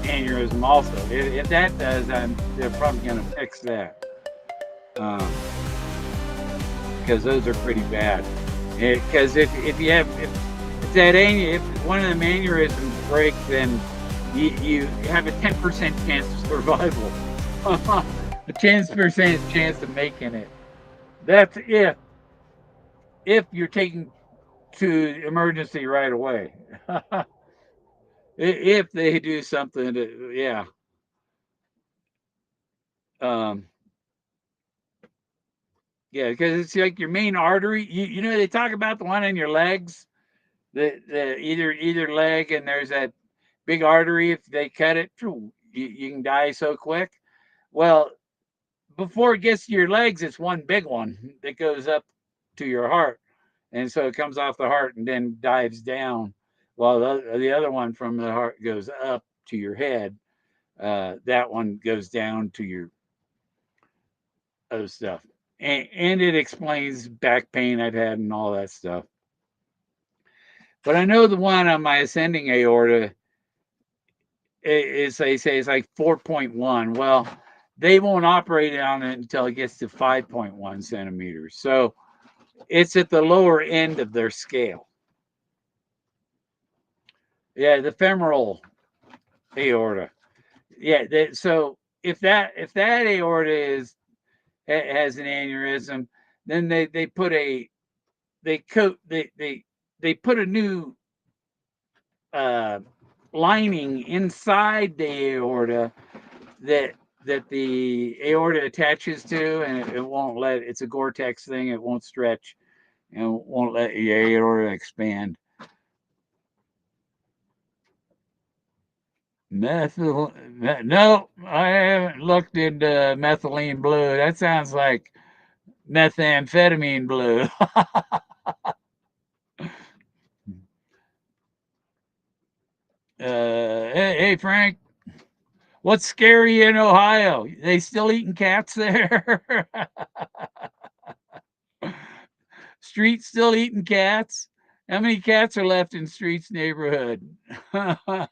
aneurysm also. If that does, they're probably going to fix that. because those are pretty bad. Because if you have if one of the aneurysms break, then you have a 10% chance of survival, a 10% chance of making it. That's if you're taken to emergency right away. If they do something, yeah. Um, yeah, because it's like your main artery. You know they talk about the one in your legs, the either leg, and there's that big artery. If they cut it, you can die so quick. Well, before it gets to your legs, it's one big one that goes up to your heart, and so it comes off the heart and then dives down, while the other one from the heart goes up to your head. That one goes down to your other stuff, and it explains back pain I've had and all that stuff. But I know the one on my ascending aorta is they say it's like 4.1. Well, they won't operate on it until it gets to 5.1 centimeters. So it's at the lower end of their scale. Yeah, the femoral aorta. Yeah, so if that aorta has an aneurysm, then they put a they coat they put a new uh, lining inside the aorta that the aorta attaches to, and it won't let. It's a Gore-Tex thing. It won't stretch and won't let the aorta expand. Methyl? No, I haven't looked into methylene blue. That sounds like methamphetamine blue. Hey, Frank, what's scary in Ohio? They still eating cats there? Street still eating cats? How many cats are left in Street's neighborhood? I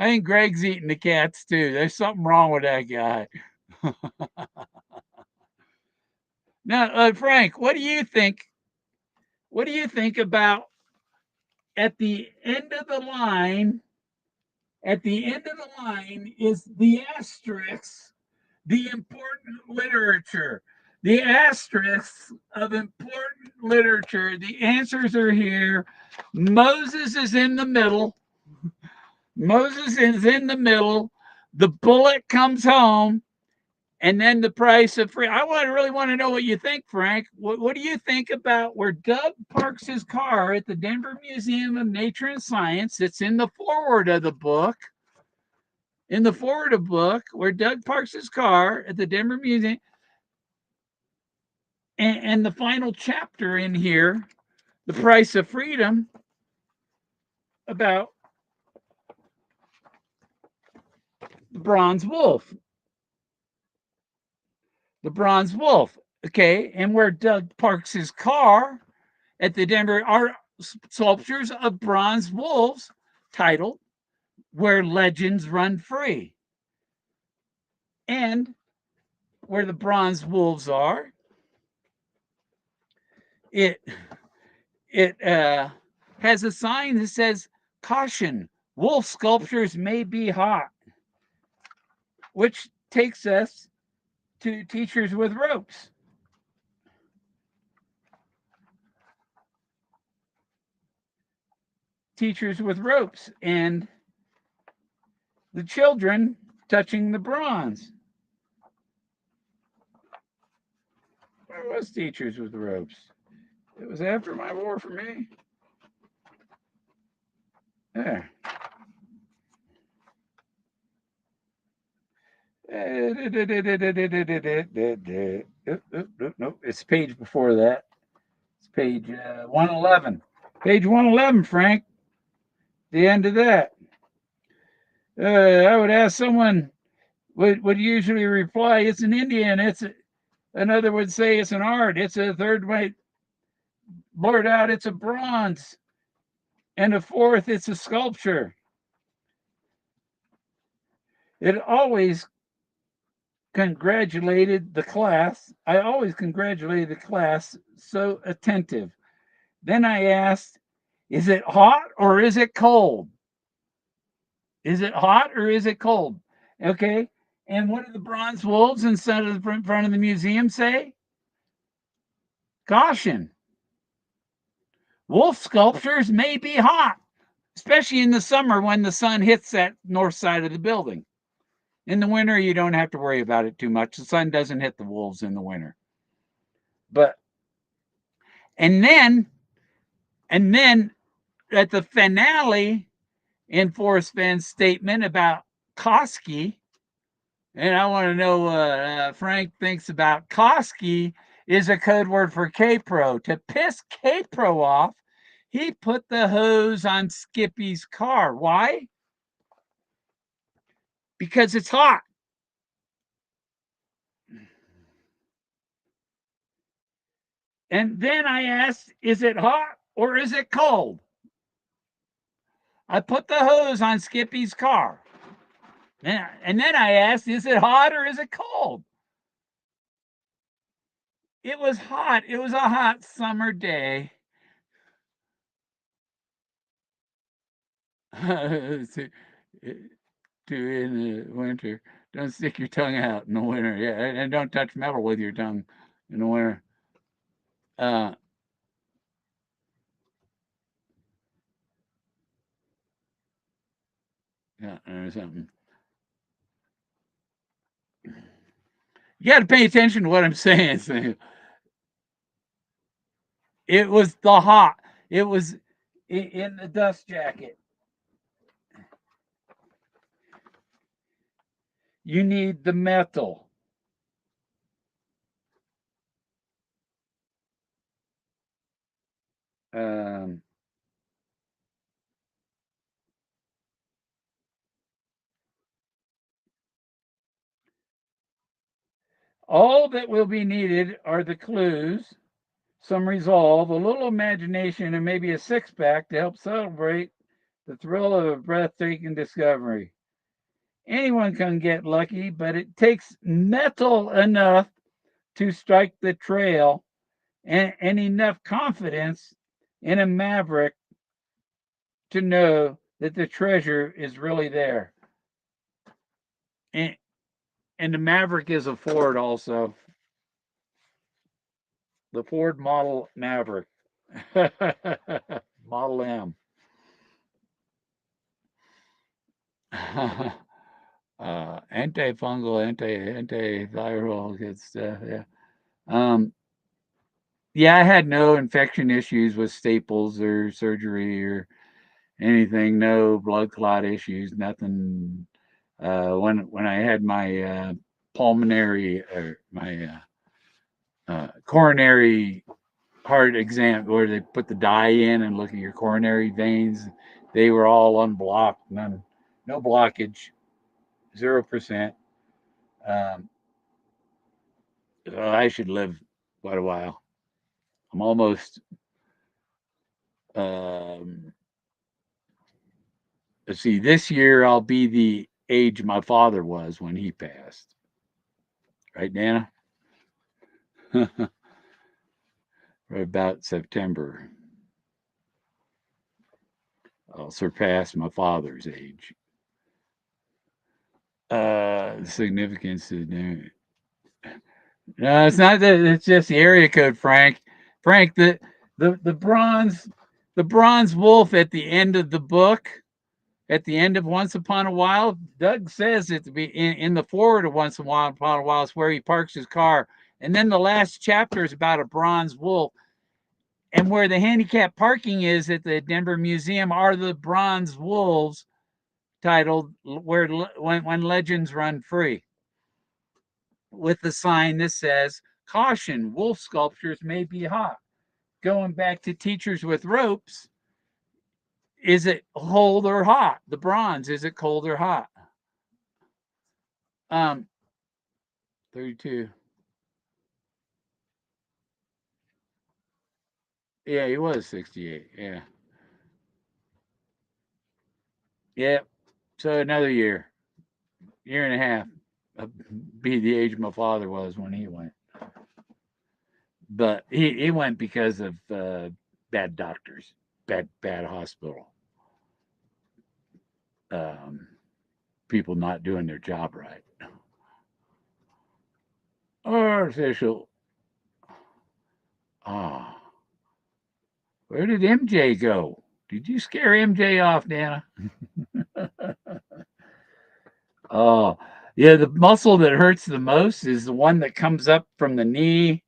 think Greg's eating the cats too. There's something wrong with that guy. Now, Frank, what do you think? What do you think about at the end of the line? At the end of the line is the asterisk, the important literature. The asterisks of important literature. The answers are here. Moses is in the middle. Moses is in the middle. The bullet comes home, and then the price of free. Really want to know what you think, Frank. What do you think about where Doug parks his car at the Denver Museum of Nature and Science? It's in the forward of the book. In the forward of the book, where Doug parks his car at the Denver Museum, and the final chapter in here, The Price of Freedom, about the bronze wolf. The bronze wolf. Okay. And where Doug parks his car at the Denver are sculptures of bronze wolves titled Where Legends Run Free. And where the bronze wolves are, it has a sign that says, "Caution, wolf sculptures may be hot," which takes us to Teachers with Ropes. Teachers with Ropes, and the children touching the bronze. Where was Teachers with Ropes? It was after my war for me. There. Nope, it's page before that. It's page 111. Page 111, Frank. The end of that. I would ask someone would usually reply, "It's an Indian." Another would say it's an art. It's a third might blurt out, "It's a bronze," and a fourth, "It's a sculpture." It always congratulated the class. I always congratulated the class, so attentive. Then I asked, is it hot or is it cold? Is it hot or is it cold? Okay. And what did the bronze wolves inside of the front of the museum say? Caution. Wolf sculptures may be hot, especially in the summer when the sun hits that north side of the building. In the winter, you don't have to worry about it too much. The sun doesn't hit the wolves in the winter. But and then and then at the finale in Forrest Fenn's statement about Koski, and I want to know what Frank thinks about Koski is a code word for K-Pro. To piss K-Pro off, he put the hose on Skippy's car. Why? Because it's hot. And then I asked, is it hot or is it cold? I put the hose on Skippy's car. And then I asked, is it hot or is it cold? It was hot. It was a hot summer day. to, in the winter. Don't stick your tongue out in the winter. Yeah, and don't touch metal with your tongue in the winter. Uh, yeah, or something. You got to pay attention to what I'm saying. So it was the hot. It was in the dust jacket. You need the metal. Um, all that will be needed are the clues, some resolve, a little imagination, and maybe a six pack to help celebrate the thrill of a breathtaking discovery. Anyone can get lucky, but it takes metal enough to strike the trail and enough confidence in a maverick to know that the treasure is really there. And, and the Maverick is a Ford also, the Ford Model Maverick, Model M. Antifungal, antiviral, good stuff. Yeah. Um, yeah, I had no infection issues with staples or surgery or anything. No blood clot issues. Nothing. When I had my pulmonary or my coronary heart exam, where they put the dye in and look at your coronary veins, they were all unblocked. None, no blockage, 0%. Um, I should live quite a while. I'm almost. Um, let's see. This year I'll be the age my father was when he passed. Right, Nana? Right about September, I'll surpass my father's age. Significance is new. No, it's not that. It's just the area code, Frank. Frank, the bronze, the bronze wolf at the end of the book, at the end of Once Upon a While, Doug says it to be in the forward of Once Upon a While is where he parks his car, and then the last chapter is about a bronze wolf, and where the handicap parking is at the Denver Museum are the bronze wolves titled "Where when Legends Run Free," with the sign that says, "Caution: Wolf sculptures may be hot." Going back to teachers with ropes, is it cold or hot? The bronze, is it cold or hot? 32. Yeah, he was 68. Yeah. Yeah. So another year and a half. be the age my father was when he went. But he went because of bad doctors, bad hospital, um, people not doing their job right. Artificial. Ah, where did MJ go? Did you scare MJ off, Dana? Oh, yeah. The muscle that hurts the most is the one that comes up from the knee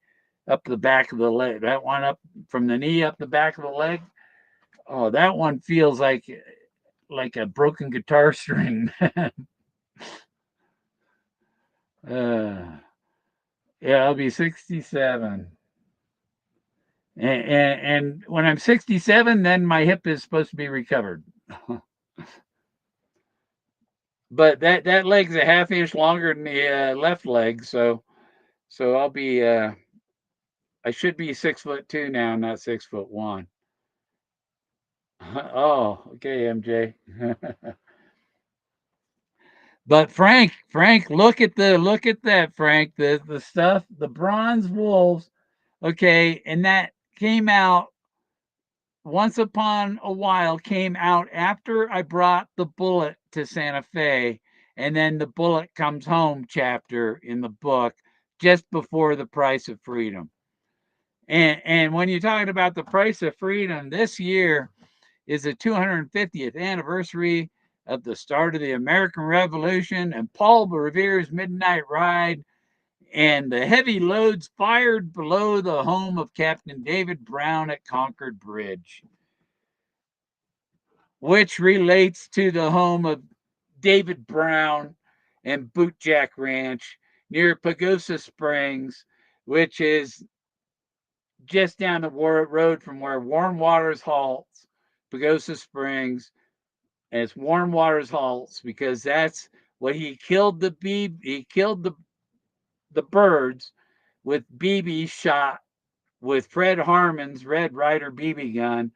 up the back of the leg. That one up from the knee up the back of the leg. Oh, that one feels like a broken guitar string. uh, yeah, I'll be 67. And when I'm 67, then my hip is supposed to be recovered. But that leg's a half inch longer than the left leg, so I should be 6'2" now, not 6'1". Oh, okay, MJ. But Frank, look at that, Frank. The stuff, the bronze wolves. Okay, and that came out once upon a while. Came out after I brought the Bullet to Santa Fe, and then the Bullet Comes Home chapter in the book just before the Price of Freedom. And when you're talking about the Price of Freedom, this year is the 250th anniversary of the start of the American Revolution and Paul Revere's Midnight Ride and the heavy loads fired below the home of Captain David Brown at Concord Bridge, which relates to the home of David Brown and Bootjack Ranch near Pagosa Springs, which is just down the road from where Warm Waters halts, Pagosa Springs, and it's Warm Waters halts because that's what he killed he killed the birds with BB shot with Fred Harmon's Red Ryder BB gun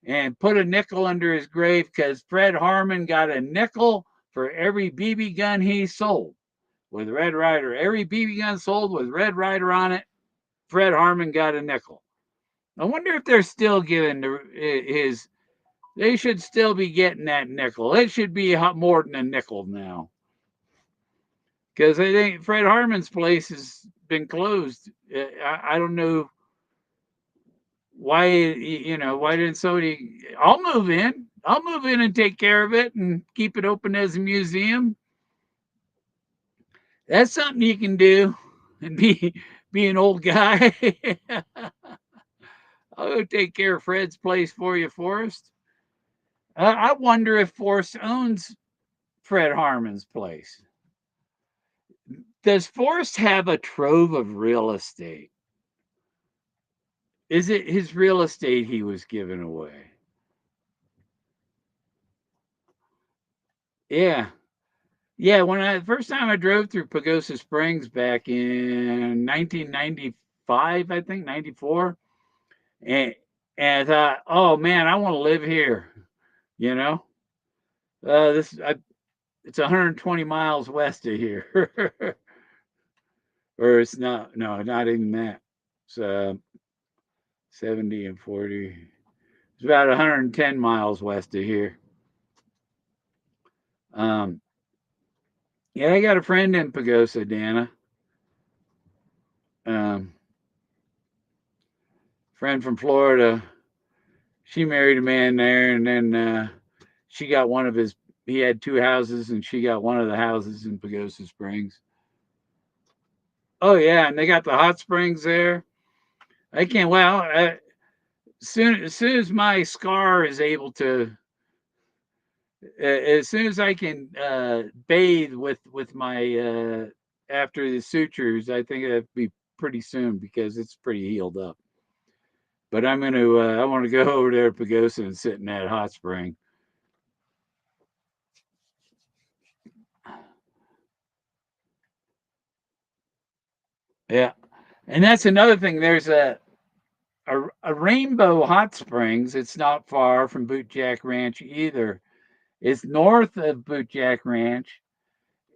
and put a nickel under his grave because Fred Harmon got a nickel for every BB gun he sold with Red Ryder. Every BB gun sold with Red Ryder on it, Fred Harmon got a nickel. I wonder if they're still giving his. They should still be getting that nickel. It should be more than a nickel now, because I think Fred Harmon's place has been closed. I don't know why. Why didn't somebody? I'll move in. I'll move in and take care of it and keep it open as a museum. That's something you can do and be an old guy. I'll go take care of Fred's place for you, Forrest. I wonder if Forrest owns Fred Harmon's place. Does Forrest have a trove of real estate? Is it his real estate he was giving away? Yeah. Yeah, when first time I drove through Pagosa Springs back in 1995, I think 94, and I thought, oh man, I want to live here. You know, this it's 120 miles west of here, or it's not. No, not even that. It's 70 and 40. It's about 110 miles west of here. Um, yeah, I got a friend in Pagosa, Dana. Um, Friend from Florida. She married a man there, and then she got one of his. He had two houses, and she got one of the houses in Pagosa Springs. Oh yeah, and they got the hot springs there. I can't. Well, soon as my scar is able to, as soon as I can bathe with my after the sutures, I think that'd be pretty soon because it's pretty healed up. But I'm gonna I want to go over there to Pagosa and sit in that hot spring. Yeah, and that's another thing. There's a Rainbow Hot Springs. It's not far from Bootjack Ranch either. It's north of Bootjack Ranch.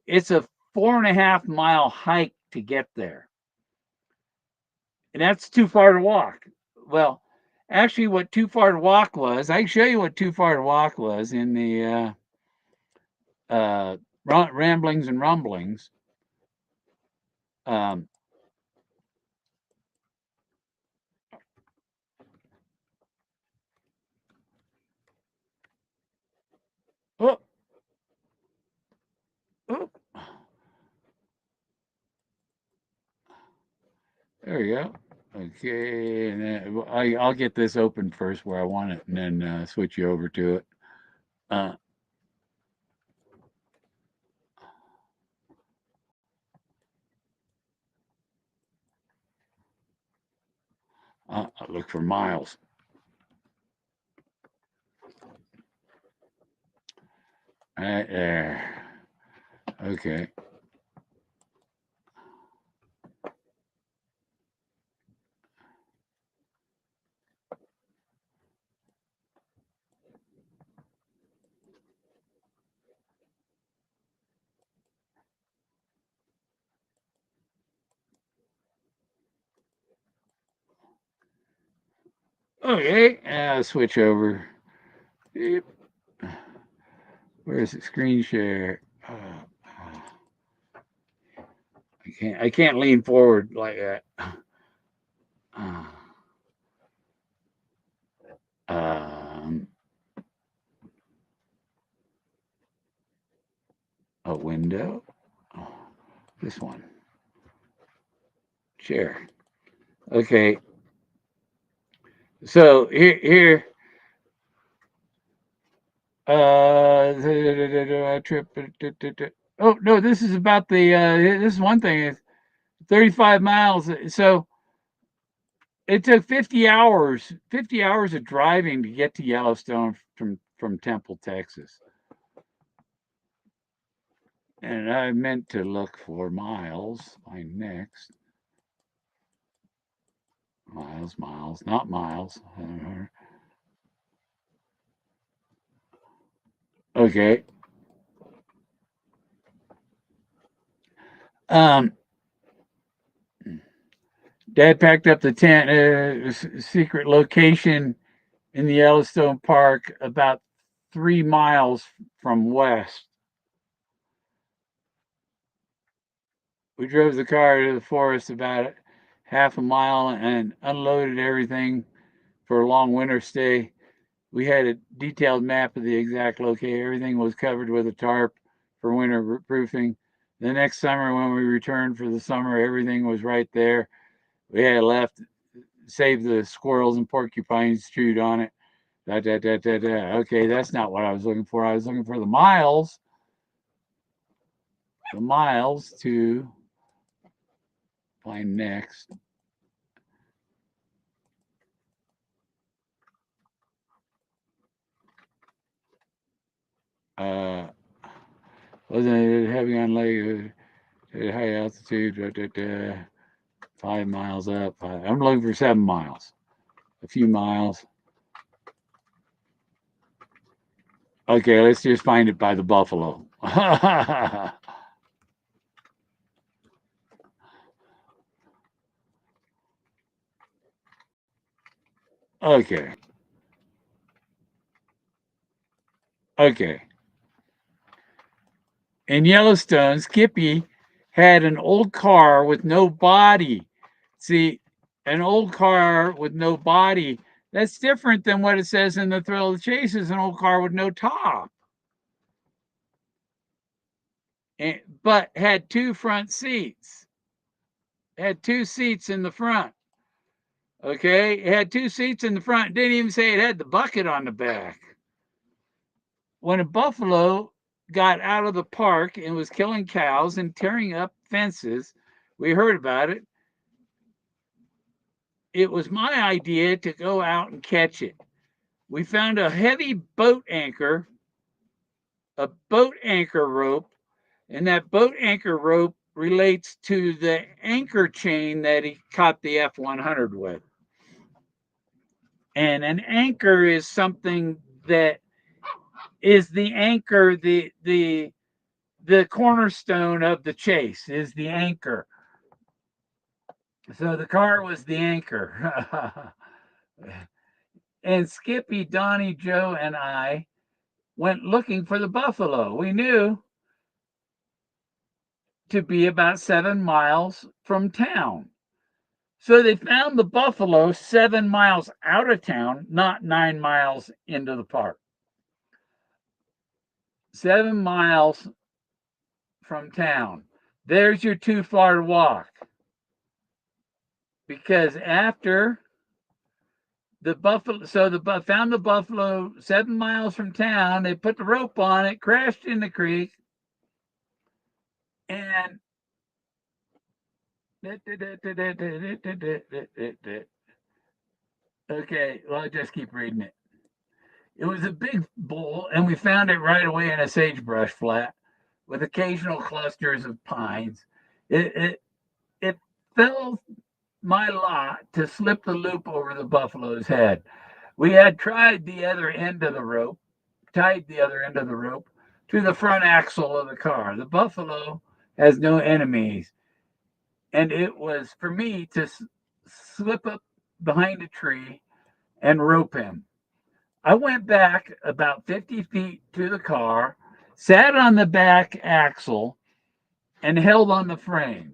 It's a 4.5 mile hike to get there. And that's too far to walk. Well, actually, what too far to walk was, I can show you what too far to walk was in the uh, ramblings and rumblings. Um, oh, oh, there we go. Okay, and then I'll get this open first where I want it, and then switch you over to it. Uh, I'll look for miles. Right there. Okay. Okay, switch over. Beep. Where's the screen share? I can't lean forward like that. Uh, um, a window. Oh, this one. Share. Okay. So here. Trip. Oh no, this is about the. This is one thing. It's 35 miles. So it took 50 hours. 50 hours of driving to get to Yellowstone from Temple, Texas. And I meant to look for miles. My next miles, not miles. Okay. Um, Dad packed up the tent. Secret location in the Yellowstone Park, about 3 miles from west. We drove the car to the forest about half a mile and unloaded everything for a long winter stay. We had a detailed map of the exact location. Everything was covered with a tarp for winter proofing. The next summer, when we returned for the summer, everything was right there. We had left, save the squirrels and porcupines chewed on it. Da, da, da, da, da. Okay, that's not what I was looking for. I was looking for the miles. The miles to find next. Uh, wasn't it heavy on leg, high altitude, da, da, da, 5 miles up. I'm looking for 7 miles, a few miles. Okay, let's just find it by the buffalo. Okay, okay. In Yellowstone, Skippy had an old car with no body. See, an old car with no body, that's different than what it says in the Thrill of the Chase is an old car with no top. But had two front seats. Had two seats in the front. Okay, it had two seats in the front. Didn't even say it had the bucket on the back. When a buffalo got out of the park and was killing cows and tearing up fences, we heard about it. It was my idea to go out and catch it. We found a heavy a boat anchor rope, and that boat anchor rope relates to the anchor chain that he caught the F-100 with. And an anchor is something that is the anchor, the cornerstone of the chase, is the anchor. So the car was the anchor. And Skippy, Donnie, Joe, and I went looking for the buffalo. We knew to be about 7 miles from town. So they found the buffalo 7 miles out of town, not 9 miles into the park. 7 miles from town. There's your too far to walk. Because after the buffalo, so the found the buffalo 7 miles from town. They put the rope on it, crashed in the creek, and okay, well, I'll just keep reading it. It was a big bull, and we found it right away in a sagebrush flat with occasional clusters of pines. It fell my lot to slip the loop over the buffalo's head. We had tried the other end of the rope, tied the other end of the rope to the front axle of the car. The buffalo has no enemies, and it was for me to slip up behind a tree and rope him. I went back about 50 feet to the car, sat on the back axle, and held on the frame.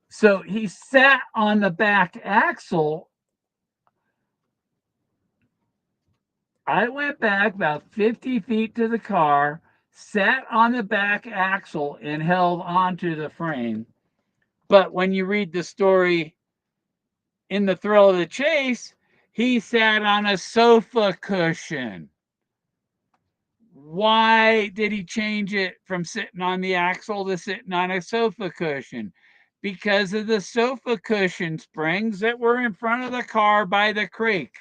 So he sat on the back axle. I went back about 50 feet to the car, sat on the back axle, and held onto the frame. But when you read the story in The Thrill of the Chase, he sat on a sofa cushion. Why did he change it from sitting on the axle to sitting on a sofa cushion? Because of the sofa cushion springs that were in front of the car by the creek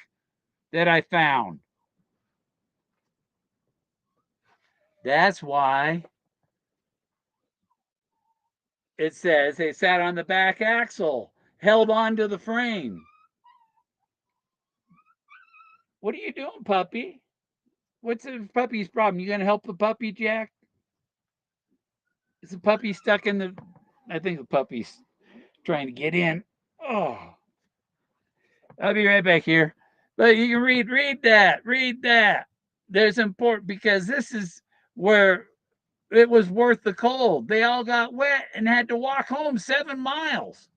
that I found. That's why it says they sat on the back axle, held on to the frame. What are you doing, puppy? What's the puppy's problem? You gonna help the puppy, Jack? Is the puppy stuck in the? I think the puppy's trying to get in. Oh, I'll be right back here. But you can read that. There's important because this is where it was worth the cold. They all got wet and had to walk home 7 miles,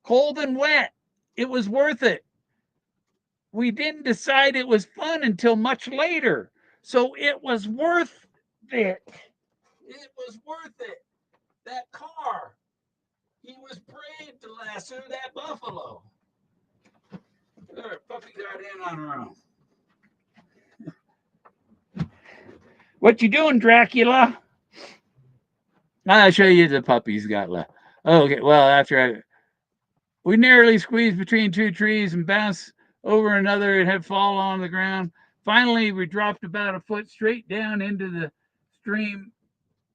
cold and wet. It was worth it. We didn't decide it was fun until much later. So it was worth it. It was worth it. That car. He was brave to lasso that buffalo. Puppy got in on her own. What you doing, Dracula? I'll show you the puppies got left. Okay, well, we narrowly squeezed between two trees and bounced over another and had fallen on the ground. Finally, we dropped about a foot straight down into the stream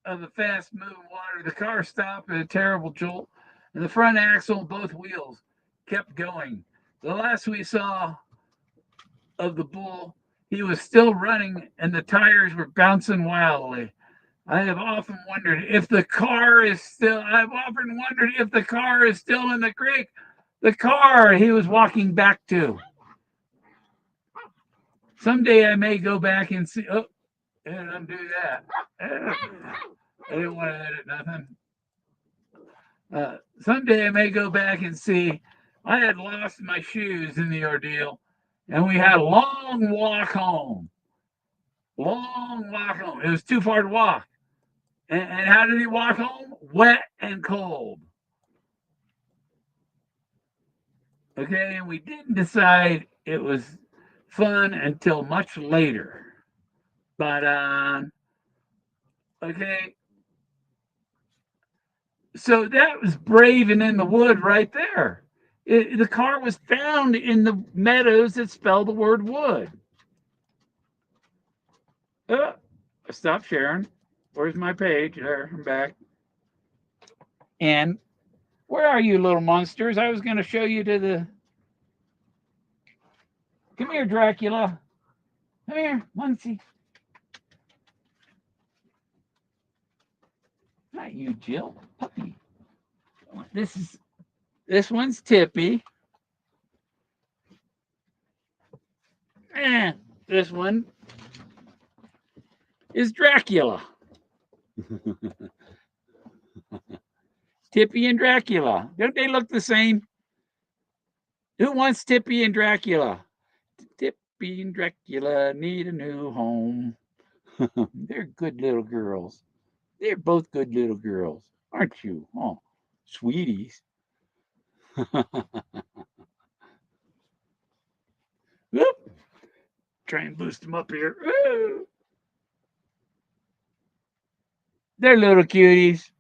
of the fast moving water. The car stopped at a terrible jolt, and the front axle and both wheels kept going. The last we saw of the bull, he was still running, and the tires were bouncing wildly. I've often wondered if the car is still in the creek. The car he was walking back to. Someday I may go back and see. Oh, I didn't do that. I didn't want to edit nothing. Someday I may go back and see. I had lost my shoes in the ordeal, and we had a long walk home. Long walk home. It was too far to walk. And how did he walk home? Wet and cold. Okay, and we didn't decide it was fun until much later. But okay, so that was brave and in the wood right there. The car was found in the meadows that spell the word wood. Stop sharing. Where's my page? There, I'm back. And where are you, little monsters? I was going to show you to the. Come here, Dracula. Come here, Muncie. Not you, Jill. Puppy. This one's Tippy. And this one is Dracula. Tippy and Dracula. Don't they look the same? Who wants Tippy and Dracula? Tippy and Dracula need a new home. They're good little girls. They're both good little girls, aren't you? Oh, sweeties. Whoop. Try and boost them up here. Ooh. They're little cuties.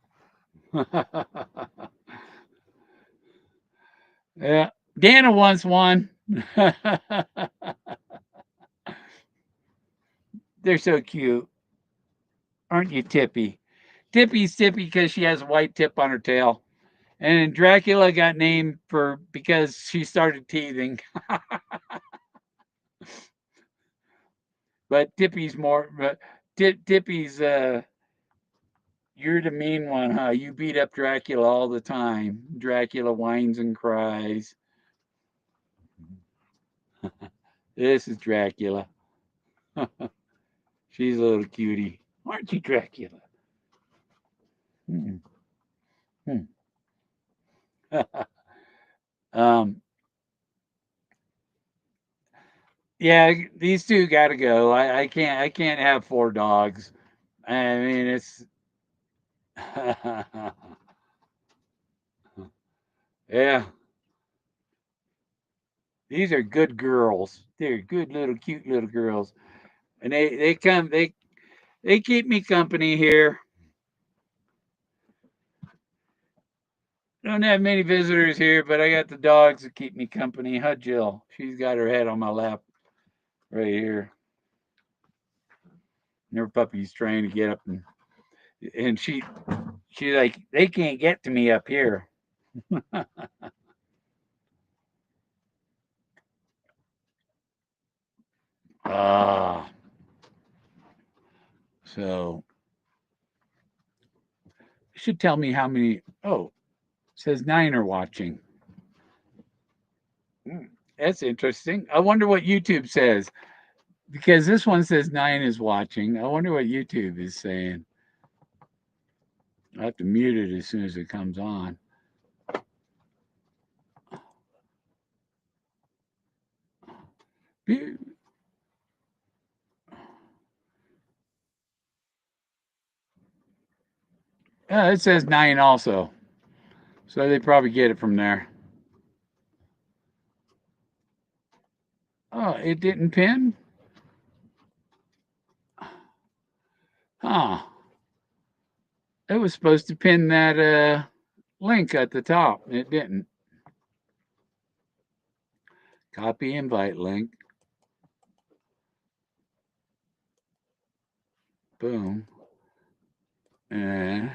Yeah. Dana wants one. They're so cute. Aren't you, Tippy? Tippy's Tippy because she has a white tip on her tail. And Dracula got named for because she started teething. But Tippy's more. Tippy's. You're the mean one, huh? You beat up Dracula all the time. Dracula whines and cries. This is Dracula. She's a little cutie, aren't you, Dracula? Hmm. Hmm. um. Yeah, these two got to go. I can't. I can't have four dogs. I mean, it's. Yeah, these are good girls. They're good little cute little girls, and they keep me company here. Don't have many visitors here, but I got the dogs that keep me company. Huh, Jill? She's got her head on my lap right here. And her puppy's trying to get up, and she like they can't get to me up here. Ah, so it should tell me how many. Oh, it says 9 are watching. Hmm, that's interesting. I wonder what YouTube says because this one says 9 is watching. I wonder what YouTube is saying. I have to mute it as soon as it comes on. It says 9 also. So they probably get it from there. Oh, it didn't pin? Huh. It was supposed to pin that link at the top. It didn't. Copy invite link. Boom. And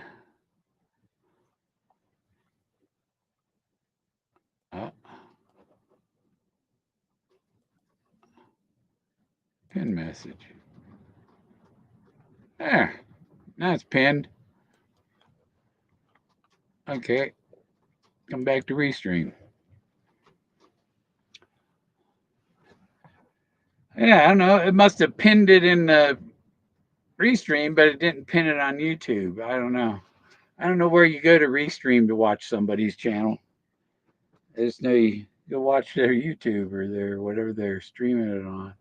uh, pin message. There. Now it's pinned. Okay. Come back to restream. Yeah, I don't know. It must have pinned it in the restream, but it didn't pin it on YouTube. I don't know. I don't know where you go to restream to watch somebody's channel. There's no you go watch their YouTube or their whatever they're streaming it on.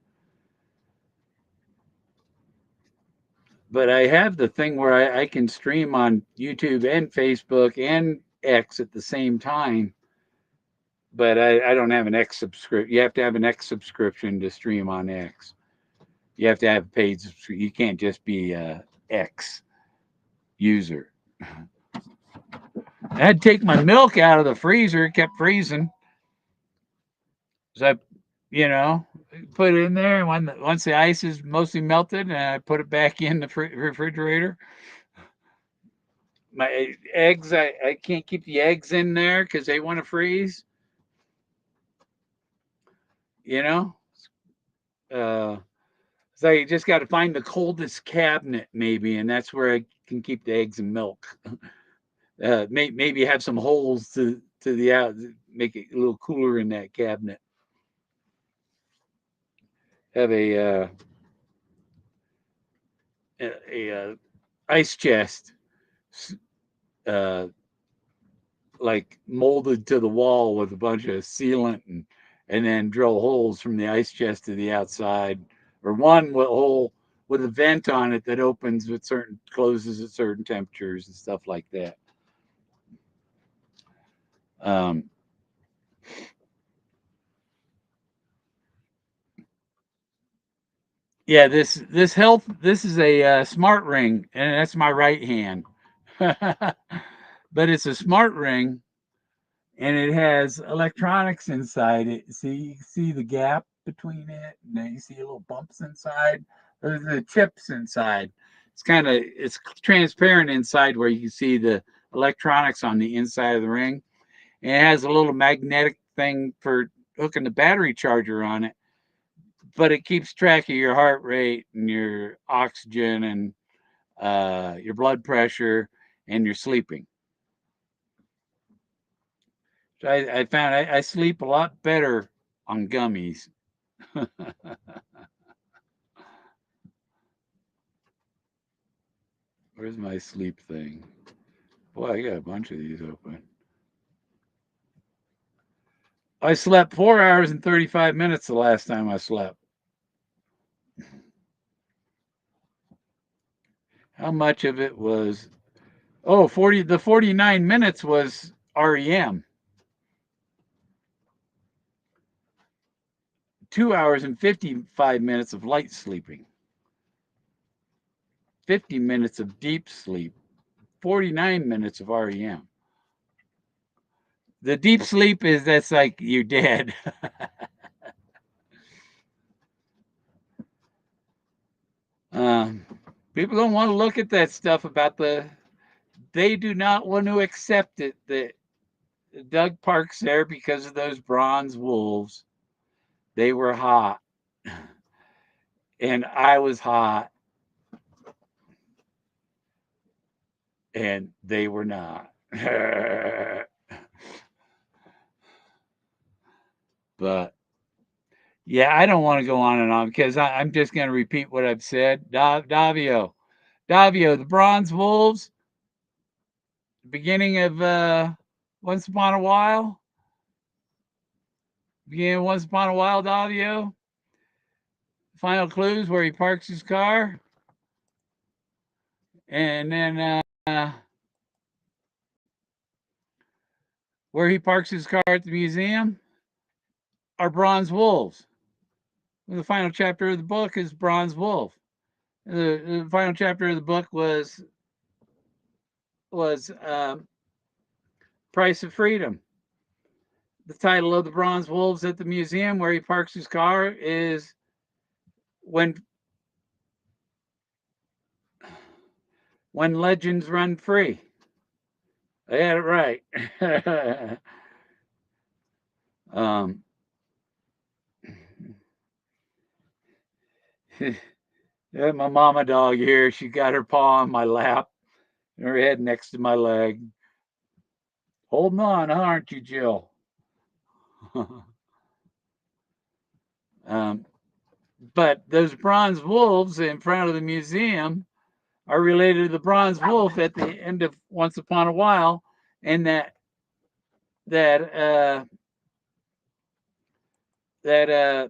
But I have the thing where I can stream on YouTube and Facebook and X at the same time. But I don't have an X subscription. You have to have an X subscription to stream on X. You have to have paid subscription. You can't just be a X user. I had to take my milk out of the freezer. It kept freezing. So I, put it in there. And once the ice is mostly melted, and I put it back in the refrigerator. My eggs, I can't keep the eggs in there because they want to freeze. You know, uh, So you just got to find the coldest cabinet, maybe, and that's where I can keep the eggs and milk. Maybe have some holes to the out, make it a little cooler in that cabinet. Have a ice chest, uh, like molded to the wall with a bunch of sealant, and then drill holes from the ice chest to the outside, or one with hole with a vent on it that opens with certain closes at certain temperatures and stuff like that. Um, yeah, this is a smart ring, and that's my right hand, but it's a smart ring, and it has electronics inside it. See, you see the gap between it, and then you see little bumps inside. Those are the chips inside. It's transparent inside where you can see the electronics on the inside of the ring. And it has a little magnetic thing for hooking the battery charger on it, but it keeps track of your heart rate and your oxygen and your blood pressure and your sleeping. So I found I sleep a lot better on gummies. Where's my sleep thing? Boy, I got a bunch of these open. I slept 4 hours and 35 minutes the last time I slept. How much of it was, oh, 49 minutes was REM. 2 hours and 55 minutes of light sleeping. 50 minutes of deep sleep. 49 minutes of REM. The deep sleep is that's like you're dead. um, People don't want to look at that stuff about they do not want to accept it that Doug Park's there because of those bronze wolves. They were hot. And I was hot. And they were not. But yeah, I don't want to go on and on because I'm just going to repeat what I've said. Davio, the Bronze Wolves, beginning of Once Upon a While. Beginning of Once Upon a While, Davio. Final clues where he parks his car. And then where he parks his car at the museum are Bronze Wolves. The final chapter of the book is Bronze Wolf. The final chapter of the book was Price of Freedom. The title of the Bronze Wolves at the museum where he parks his car is when legends run free. I had it right. um, yeah, my mama dog here. She got her paw on my lap and her head next to my leg. Holding on, aren't you, Jill? um, but those bronze wolves in front of the museum are related to the bronze wolf at the end of Once Upon a While, and that uh, that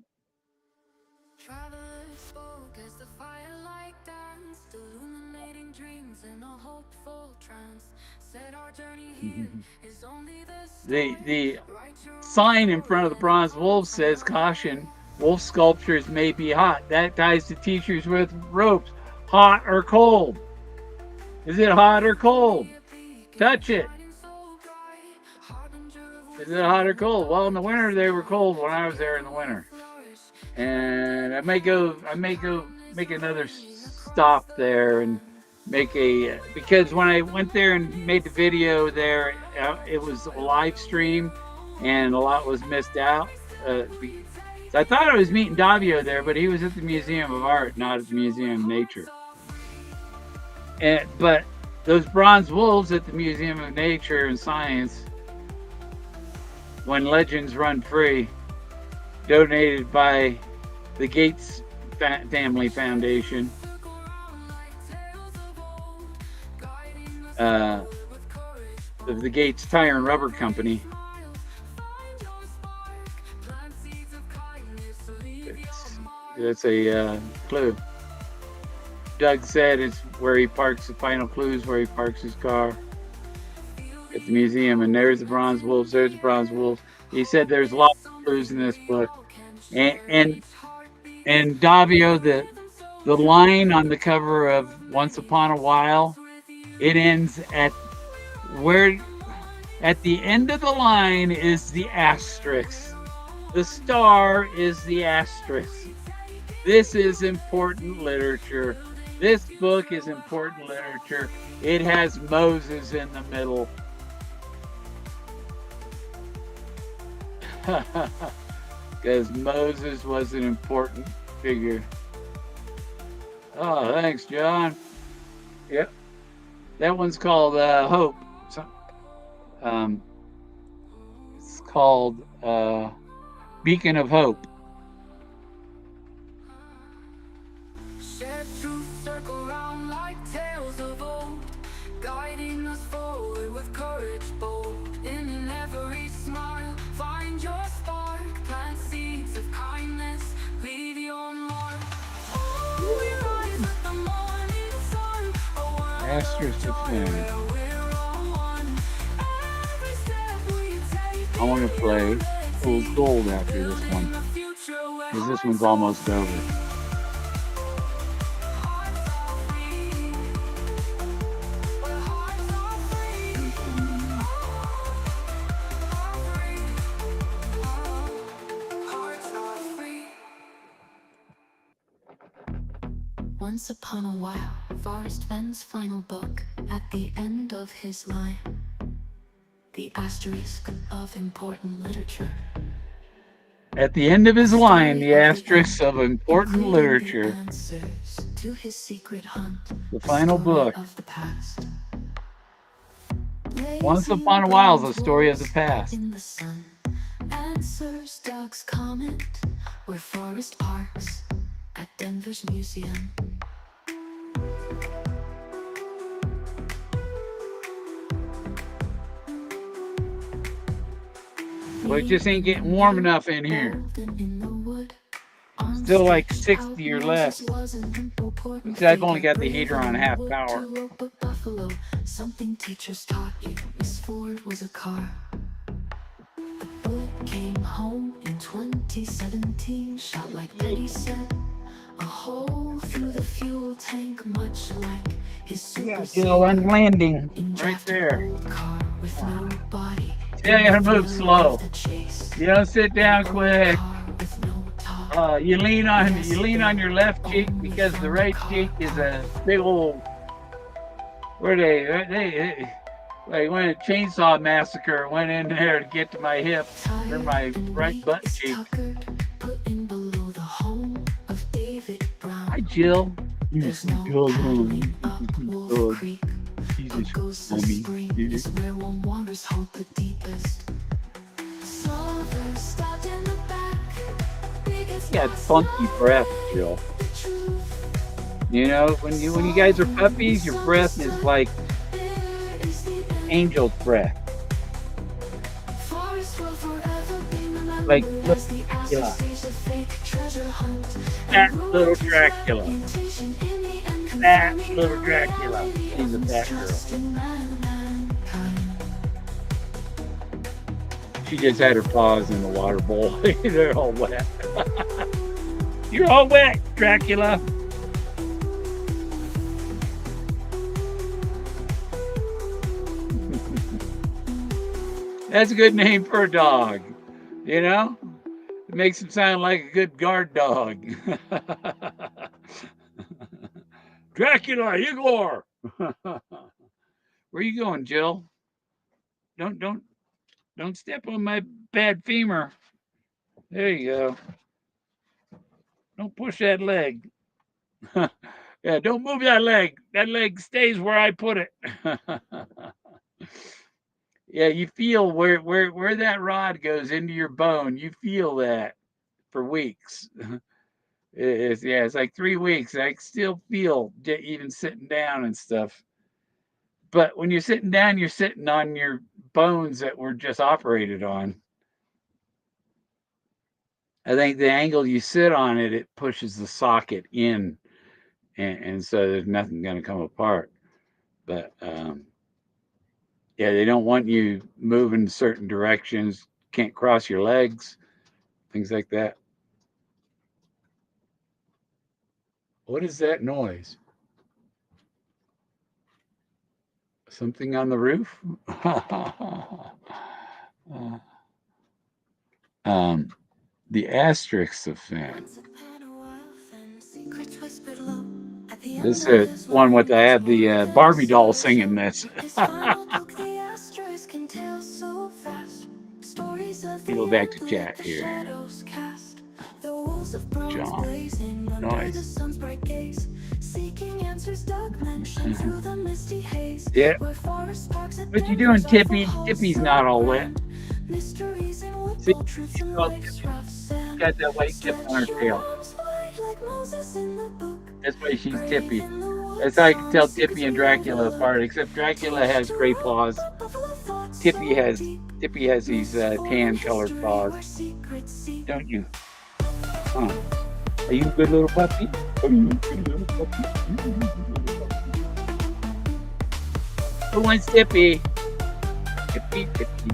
Travelers spoke as the firelight danced, illuminating dreams in a hopeful trance. Said our journey here is only the sign in front of the bronze wolf says, "Caution, wolf sculptures may be hot." That ties to teachers with ropes. Hot or cold? Is it hot or cold? Touch it. Is it hot or cold? Well, in the winter they were cold when I was there in the winter. And I may go make another stop there and make because when I went there and made the video there, it was a live stream and a lot was missed out. So I thought I was meeting Davio there, but he was at the Museum of Art, not at the Museum of Nature. But those bronze wolves at the Museum of Nature and Science, when legends run free, donated by the Gates Family Foundation. Of the Gates Tire and Rubber Company. That's a clue. Doug said it's where he parks. The final clue is where he parks his car at the museum. And there's the bronze wolves. There's the bronze wolves. He said there's lots of clues in this book. And Davio, the line on the cover of Once Upon a While, it ends at where at the end of the line is the asterisk. The star is the asterisk. This is important literature. This book is important literature. It has Moses in the middle. Because Moses was an important figure. Oh, thanks, John. Yep. That one's called Hope. It's called Beacon of Hope. Circle round like tales of old, guiding us forward with courage bold. In every smile, find your spark, plant seeds of kindness, leave your mark. Oh, we rise with the morning sun. Asterisk of Fenn. I want to play Fool's Gold after this one, because this one's almost over. Once upon a while, Forrest Fenn's final book, at the end of his line, the asterisk of important literature. At the end of his line, the asterisk of important literature. To his secret hunt, the final book. Of the past. Once Upon a While is a story of the past. In the sun, answers Doug's comment, where Forrest parks at Denver's museum. Well, it just ain't getting warm enough in here. Still like 60 or less. See, I've only got the heater on half power. Something teachers taught you. Miss Ford was a car. The book came home in 2017. Shot like Betty said. A hole through the fuel tank, much like his super on landing right there. Car with no body. Yeah, you gotta move slow. You don't sit down quick. You lean on your left cheek, because the right cheek is a big old. Where they went a chainsaw massacre. Went in there to get to my hip or my right butt cheek. Hi, Jill. Jesus, mommy. Yeah, it's funky breath, Jill. You know, when you guys are puppies, your breath is like angel's breath. Like, yeah. That little Dracula. That little Dracula. She's a fat girl. She just had her paws in the water bowl. They're all wet. You're all wet, Dracula. That's a good name for a dog. You know? It makes him sound like a good guard dog. Dracula, Igor. Where you going, Jill? Don't step on my bad femur. There you go. Don't push that leg. Yeah, don't move that leg. That leg stays where I put it. Yeah, you feel where that rod goes into your bone. You feel that for weeks. It's like 3 weeks. I still feel even sitting down and stuff. But when you're sitting down, you're sitting on your bones that were just operated on. I think the angle you sit on it, it pushes the socket in, and so there's nothing going to come apart. But yeah, they don't want you moving certain directions. Can't cross your legs, things like that. What is that noise? Something on the roof? um, the asterisks of Fenn. Once upon a while, Fenn secrets whispered low. At the This end of his one with life, I his had the more than a Barbie doll silver singing show. this. His final book, the asterisk, can tell so fast. Stories of the You go back to end let chat the here, shadows cast. The walls of bronze John. blazing under the Noise. sun's bright gaze. Seeking answers, dark men shine through the misty haze. Yeah. Where forest parks and What you doing, embers are for Tippy? halls Tippy's still not all wet. brand. Mysteries and See, woodball truths she's in all life's Tippy. rough She's sand. got that white tip on her Stretch your tail. arms wide like Moses in the book. That's why she's Brave Tippy. in the That's woods, how I can on tell secrets Tippy and we Dracula overlook. apart. Except Dracula Fish has to gray rope, paws. but buffalo thoughts Tippy so has deep. Tippy has these Misformed tan-colored history paws. where secrets seep. Don't you? Huh? Are you a good little puppy? Are you a good little puppy? Are you a good little puppy? Who wants Tippy? Tippy, Tippy.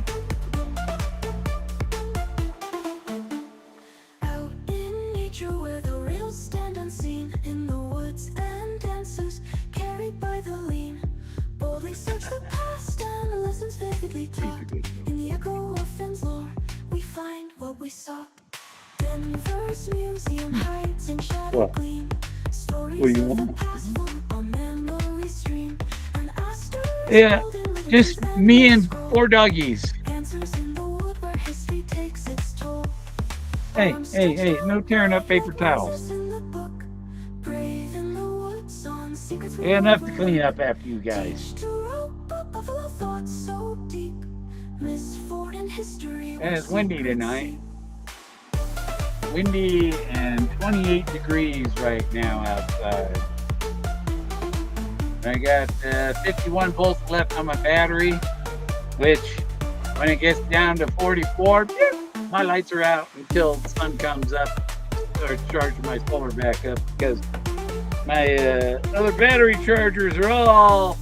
Out in nature where the real stand unseen. In the woods and dances carried by the lean. Boldly search the past and the lessons vividly He's taught. a good In little the puppy. echo of Finn's lore, we find what we sought. Denver's museum hides in shadow What? gleam. What do Stories you of the want? past float on memory stream. An asterisk Yeah, golden with just truth and me myth and scroll. 4 doggies. Answers in the wood where history takes its toll. Hey, Arms hey, stretched hey! No out tearing up wide paper like towels. Moses in the book. Brave in the woods on secrets we Yeah, enough to overlook. clean up after you guys. Teach to rope, but buffalo thoughts so deep. Miss Ford in history And where it's windy secrets tonight. seep. Windy and 28 degrees right now outside. I got 51 volts left on my battery, which when it gets down to 44, my lights are out until the sun comes up. Start charging my solar back up because my other battery chargers are all.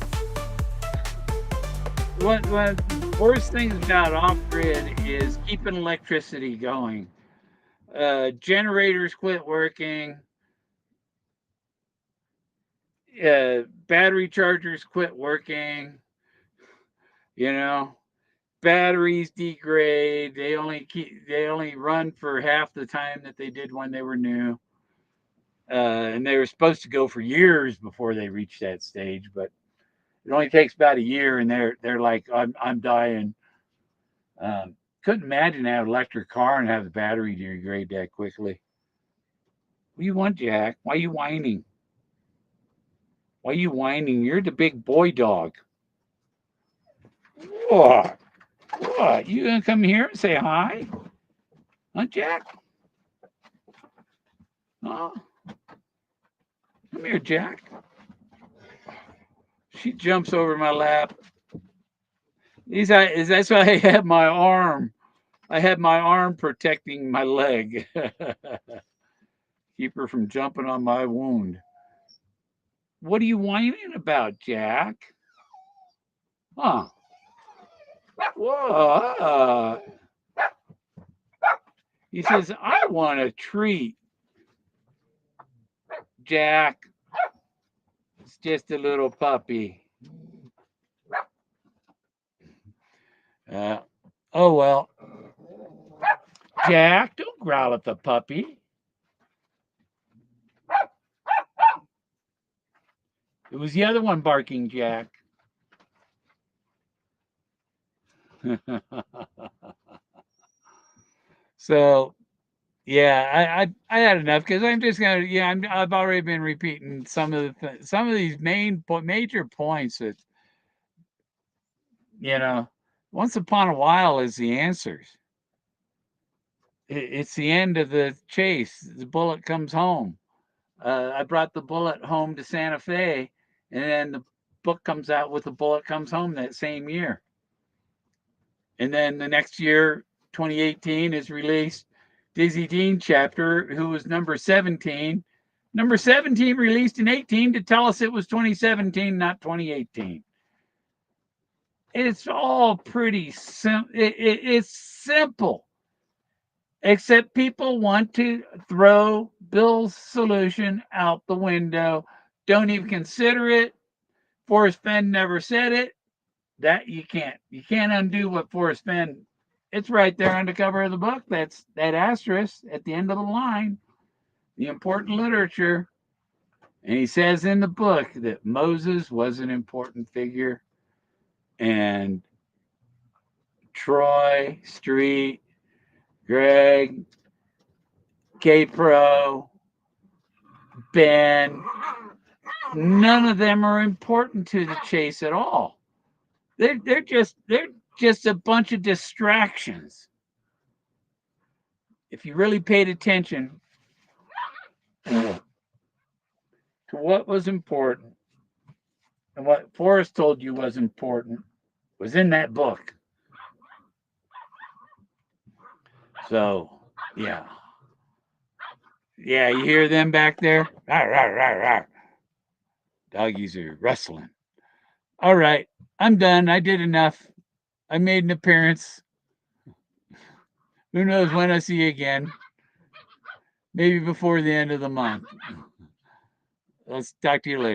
One of the worst things about off grid is keeping electricity going. Generators quit working. Battery chargers quit working. You know, batteries degrade. They only run for half the time that they did when they were new. And they were supposed to go for years before they reach that stage, but it only takes about a year, and they're like, I'm dying. Couldn't imagine having an electric car and have the battery degrade that quickly. What do you want, Jack? Why are you whining? Why are you whining? You're the big boy dog. What? What? You gonna come here and say hi? Huh, Jack? Oh, come here, Jack. She jumps over my lap. That's why I have my arm. I have my arm protecting my leg. Keep her from jumping on my wound. What are you whining about, Jack? Huh? What? He says, I want a treat, Jack. It's just a little puppy. Uh, oh, well. Jack, don't growl at the puppy. It was the other one barking, Jack. So Yeah, I had enough because I'm just gonna. Yeah, I've already been repeating some of these major points that you know. Once upon a while is the answers. It's the end of the chase. The bullet comes home. I brought the bullet home to Santa Fe, and then the book comes out with the bullet comes home that same year. And then the next year, 2018, is released Dizzy Dean chapter, who was number 17. Number 17 released in 18 to tell us it was 2017, not 2018. It's all pretty simple. It's simple, except people want to throw Bill's solution out the window. Don't even consider it. Forrest Fenn never said it. That you can't undo what Forrest Fenn. It's right there on the cover of the book. That's that asterisk at the end of the line. The important literature. And he says in the book that Moses was an important figure, and Troy, Street, Greg, K Pro, Ben, none of them are important to the chase at all. They're just a bunch of distractions. If you really paid attention to what was important and what Forrest told you was important was in that book. So, yeah. Yeah, you hear them back there? Rawr, rawr, rawr, rawr. Doggies are rustling. All right, I'm done. I did enough. I made an appearance. Who knows when I see you again? Maybe before the end of the month. Let's talk to you later.